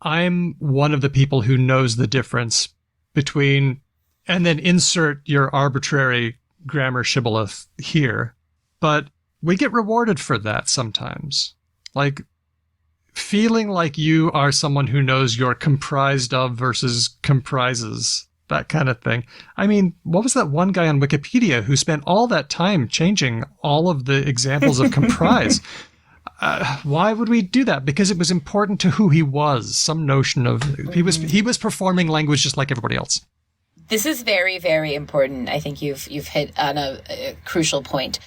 I'm one of the people who knows the difference between, and then insert your arbitrary grammar shibboleth here. But we get rewarded for that sometimes. Like, feeling like you are someone who knows you're comprised of versus comprises, that kind of thing. I mean, what was that one guy on Wikipedia who spent all that time changing all of the examples of comprise? Why would we do that? Because it was important to who he was. Some notion of he was performing language just like everybody else. This is very, very important. I think you've hit on a crucial point.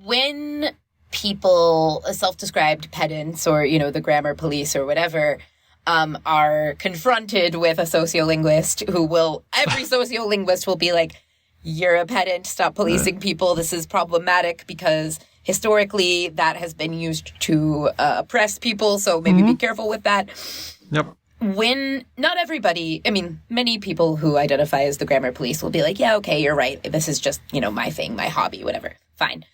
When people, self-described pedants or, the grammar police or whatever, are confronted with a sociolinguist every sociolinguist will be like, you're a pedant, stop policing people. This is problematic because historically that has been used to oppress people. So maybe be careful with that. Yep. When not everybody, many people who identify as the grammar police will be like, yeah, okay, you're right. This is just, my thing, my hobby, whatever. Fine.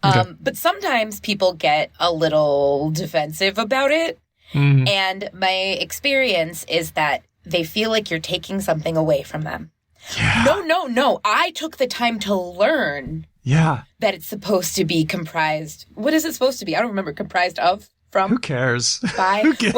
Okay. But sometimes people get a little defensive about it. Mm. And my experience is that they feel like you're taking something away from them. Yeah. No. I took the time to learn that it's supposed to be comprised. What is it supposed to be? I don't remember. Comprised of, from? Who cares? By? Who cares?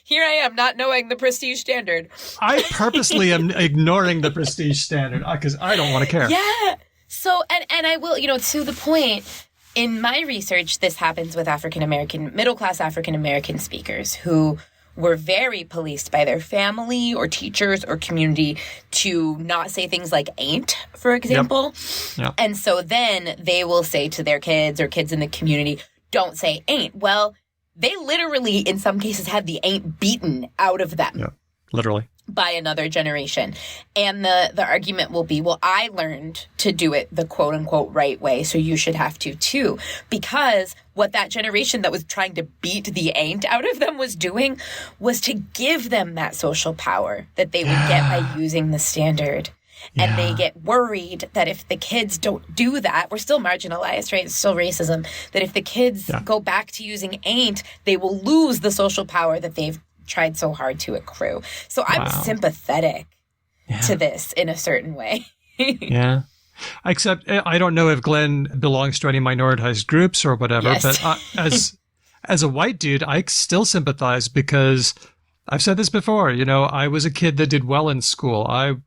Here I am, not knowing the prestige standard. I purposely am ignoring the prestige standard because I don't want to care. Yeah. So, and I will, to the point, in my research, this happens with middle-class African-American speakers who were very policed by their family or teachers or community to not say things like ain't, for example. Yep. And so then they will say to their kids or kids in the community, don't say ain't. Well, they literally, in some cases, had the ain't beaten out of them. Yeah, literally. By another generation. And the argument will be, well, I learned to do it the quote unquote right way, so you should have to too. Because what that generation that was trying to beat the ain't out of them was doing was to give them that social power that they would get by using the standard. And they get worried that if the kids don't do that, we're still marginalized, right? It's still racism. That if the kids go back to using ain't, they will lose the social power that they've tried so hard to accrue. So I'm sympathetic to this in a certain way. Yeah. Except I don't know if Glenn belongs to any minoritized groups or whatever, Yes. but as a white dude, I still sympathize because I've said this before, I was a kid that did well in school. I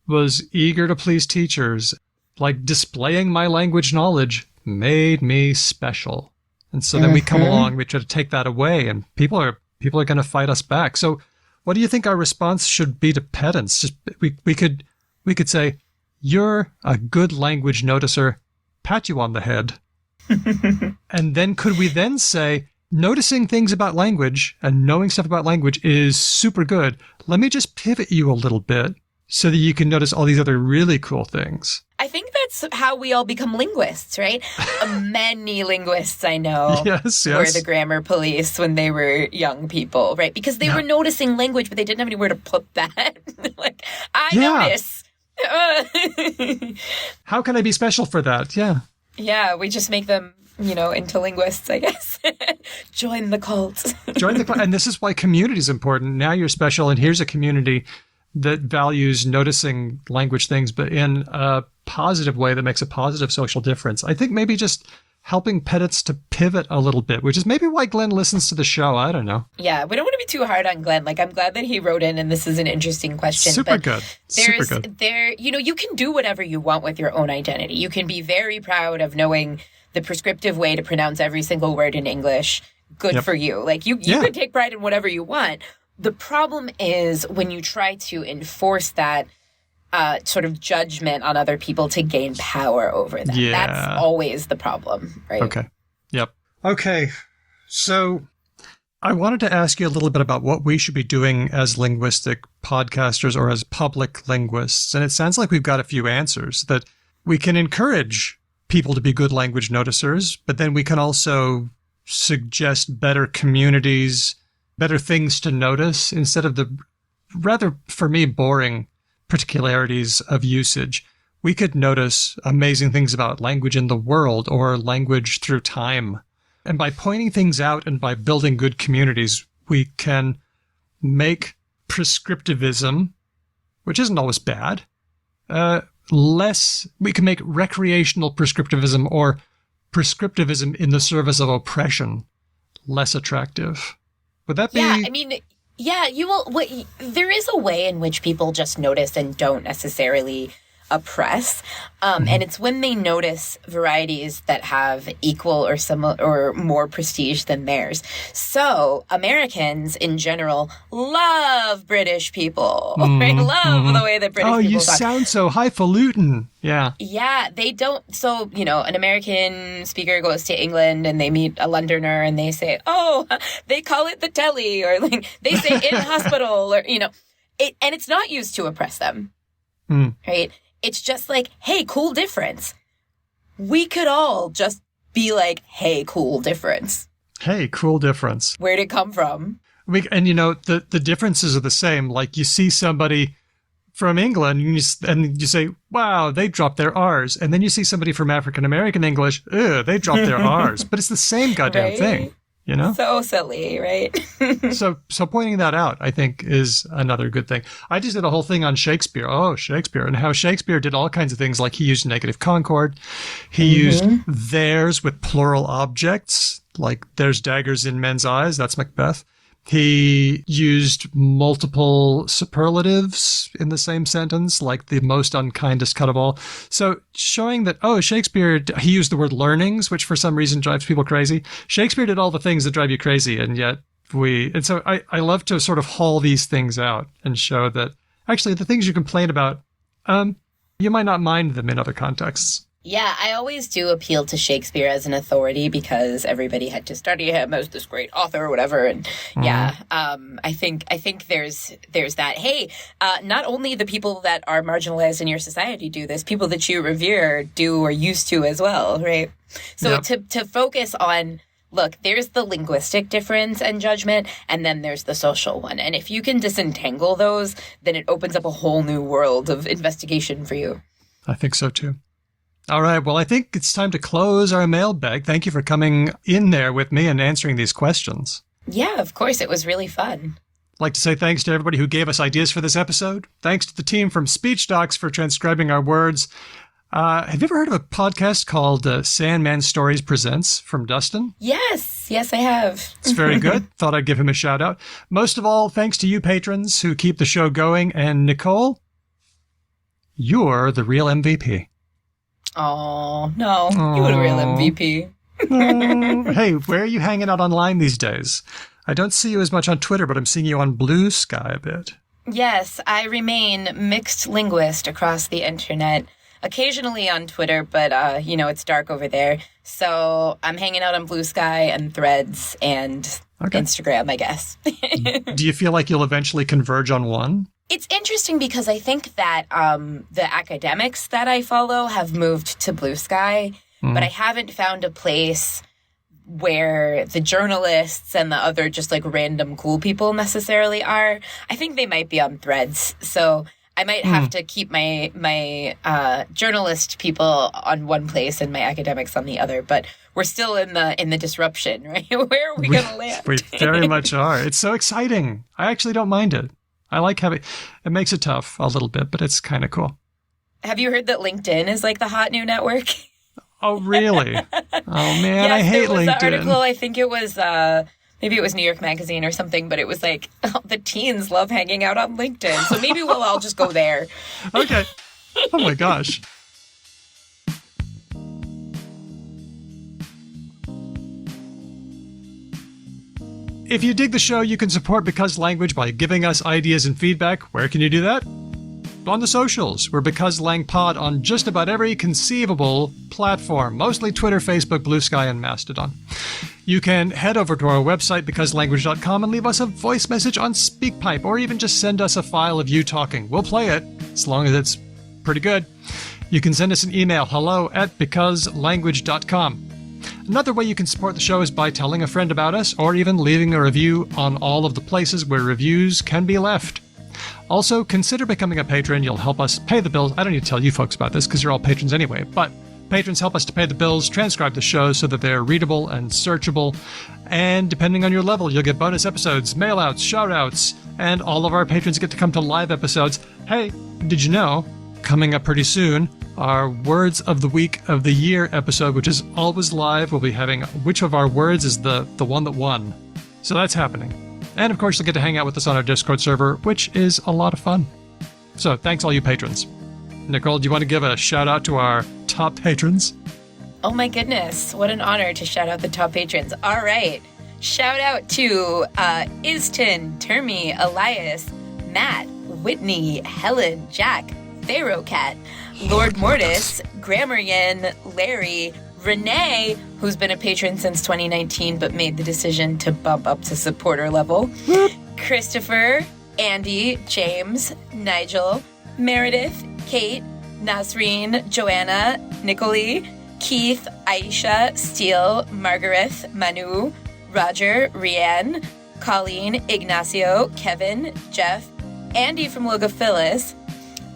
was eager to please teachers. Like displaying my language knowledge made me special. And so then we come along, we try to take that away, and people are going to fight us back. So what do you think our response should be to pedants? Just we could say, "You're a good language noticer," pat you on the head. And then could we then say, noticing things about language and knowing stuff about language is super good. Let me just pivot you a little bit so that you can notice all these other really cool things. I think that's how we all become linguists, right? Many linguists I know were the grammar police when they were young people, right? Because they were noticing language, but they didn't have anywhere to put that. Like, I notice. How can I be special for that? Yeah. Yeah, we just make them, into linguists, I guess. Join the cult. Join the cult. And this is why community is important. Now you're special, and here's a community that values noticing language things, but in a positive way that makes a positive social difference. I think maybe just helping pedants to pivot a little bit, which is maybe why Glenn listens to the show. I don't know. Yeah, we don't want to be too hard on Glenn. Like, I'm glad that he wrote in, and this is an interesting question. Super good. You can do whatever you want with your own identity. You can be very proud of knowing the prescriptive way to pronounce every single word in English. Good for you. Like, you could take pride in whatever you want. The problem is when you try to enforce that sort of judgment on other people to gain power over them. Yeah. That's always the problem, right? Okay. Yep. Okay. So I wanted to ask you a little bit about what we should be doing as linguistic podcasters or as public linguists. And it sounds like we've got a few answers, that we can encourage people to be good language noticers, but then we can also suggest better communities, better things to notice instead of the rather, for me, boring particularities of usage. We could notice amazing things about language in the world or language through time. And by pointing things out and by building good communities, we can make prescriptivism, which isn't always bad, less. We can make recreational prescriptivism or prescriptivism in the service of oppression less attractive. Would that be? Yeah, I mean, you will. There is a way in which people just notice and don't necessarily oppress, and it's when they notice varieties that have equal or similar or more prestige than theirs. So Americans in general love British people, right? Love the way that British people talk. Oh, you sound so highfalutin. Yeah. Yeah, they don't. So, an American speaker goes to England and they meet a Londoner and they say, oh, they call it the telly, or like they say in hospital, or, and it's not used to oppress them, right? It's just like, hey, cool difference. We could all just be like, hey, cool difference. Hey, cool difference. Where'd it come from? The differences are the same. Like you see somebody from England and you say, wow, they dropped their R's. And then you see somebody from African-American English, they dropped their R's. But it's the same goddamn thing, So silly, right? So pointing that out, I think, is another good thing. I just did a whole thing on Shakespeare. Oh, Shakespeare. And how Shakespeare did all kinds of things, like he used negative concord. He used theirs with plural objects, like there's daggers in men's eyes. That's Macbeth. He used multiple superlatives in the same sentence, like the most unkindest cut of all. So showing that, Shakespeare, he used the word learnings, which for some reason drives people crazy. Shakespeare did all the things that drive you crazy, and yet so I love to sort of haul these things out and show that actually the things you complain about, you might not mind them in other contexts. Yeah, I always do appeal to Shakespeare as an authority because everybody had to study him as this great author or whatever. And I think there's that. Hey, not only the people that are marginalized in your society do this, people that you revere do or used to as well, right? So to focus on, look, there's the linguistic difference and judgment, and then there's the social one. And if you can disentangle those, then it opens up a whole new world of investigation for you. I think so too. All right. Well, I think it's time to close our mailbag. Thank you for coming in there with me and answering these questions. Yeah, of course. It was really fun. I'd like to say thanks to everybody who gave us ideas for this episode. Thanks to the team from Speech Docs for transcribing our words. Have you ever heard of a podcast called Sandman Stories Presents from Dustin? Yes, I have. It's very good. Thought I'd give him a shout out. Most of all, thanks to you patrons who keep the show going. And Nicole, you're the real MVP. Oh, no. You were the real MVP. Hey, where are you hanging out online these days? I don't see you as much on Twitter, but I'm seeing you on Blue Sky a bit. Yes, I remain mixed linguist across the internet. Occasionally on Twitter, but, it's dark over there. So I'm hanging out on Blue Sky and Threads and Instagram, I guess. Do you feel like you'll eventually converge on one? It's interesting because I think that the academics that I follow have moved to Blue Sky, but I haven't found a place where the journalists and the other just like random cool people necessarily are. I think they might be on Threads. So I might have to keep my journalist people on one place and my academics on the other, but we're still in the disruption, right? Where are we going to land? We very much are. It's so exciting. I actually don't mind it. I like having it. Makes it tough a little bit, but it's kind of cool. Have you heard that LinkedIn is like the hot new network? Oh, really? Oh, man, yes, I hate there was LinkedIn. An article, I think it was, maybe it was New York Magazine or something, but it was like, the teens love hanging out on LinkedIn. So maybe we'll all just go there. Okay. Oh, my gosh. If you dig the show, you can support Because Language by giving us ideas and feedback. Where can you do that? On the socials. We're Because Lang Pod on just about every conceivable platform, mostly Twitter, Facebook, Blue Sky, and Mastodon. You can head over to our website, becauselanguage.com, and leave us a voice message on SpeakPipe, or even just send us a file of you talking. We'll play it, as long as it's pretty good. You can send us an email, hello@becauselanguage.com. Another way you can support the show is by telling a friend about us, or even leaving a review on all of the places where reviews can be left. Also, consider becoming a patron. You'll help us pay the bills. I don't need to tell you folks about this because you're all patrons anyway, but patrons help us to pay the bills, transcribe the show so that they're readable and searchable, and depending on your level, you'll get bonus episodes, mail-outs, shout-outs, and all of our patrons get to come to live episodes. Hey, did you know, coming up pretty soon, our Words of the Week of the Year episode, which is always live, we'll be having which of our words is the one that won. So that's happening. And of course, you'll get to hang out with us on our Discord server, which is a lot of fun. So thanks all you patrons. Nicole, do you want to give a shout out to our top patrons? Oh my goodness, what an honor to shout out the top patrons. All right. Shout out to Iston, Termi, Elias, Matt, Whitney, Helen, Jack, Pharaoh Cat, Lord Mortis, Grammarian, Larry, Renee, who's been a patron since 2019 but made the decision to bump up to supporter level, Christopher, Andy, James, Nigel, Meredith, Kate, Nasreen, Joanna, Nicole, Keith, Aisha, Steele, Margaret, Manu, Roger, Rianne, Colleen, Ignacio, Kevin, Jeff, Andy from Logophilus,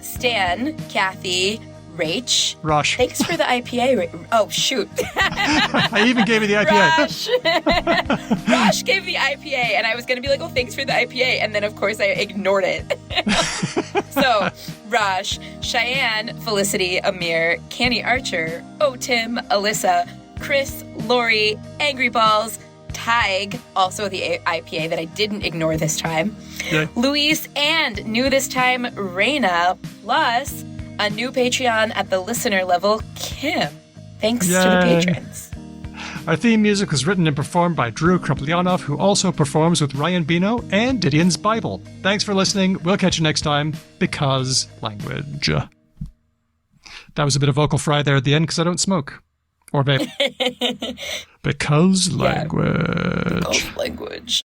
Stan, Kathy, Rach. Rush. Thanks for the IPA. Oh, shoot. I even gave you the IPA. Rosh gave the IPA, and I was going to be like, oh, thanks for the IPA. And then, of course, I ignored it. So, Rosh, Cheyenne, Felicity, Amir, Canny Archer, Tim, Alyssa, Chris, Lori, Angry Balls, Tig, also the IPA that I didn't ignore this time, yeah. Luis, and new this time, Reina, plus a new Patreon at the listener level, Kim. Thanks to the patrons. Our theme music was written and performed by Drew Kruplianov, who also performs with Ryan Bino and Didion's Bible. Thanks for listening. We'll catch you next time. Because Language. That was a bit of vocal fry there at the end because I don't smoke. Or vape. Because Language. Because Language.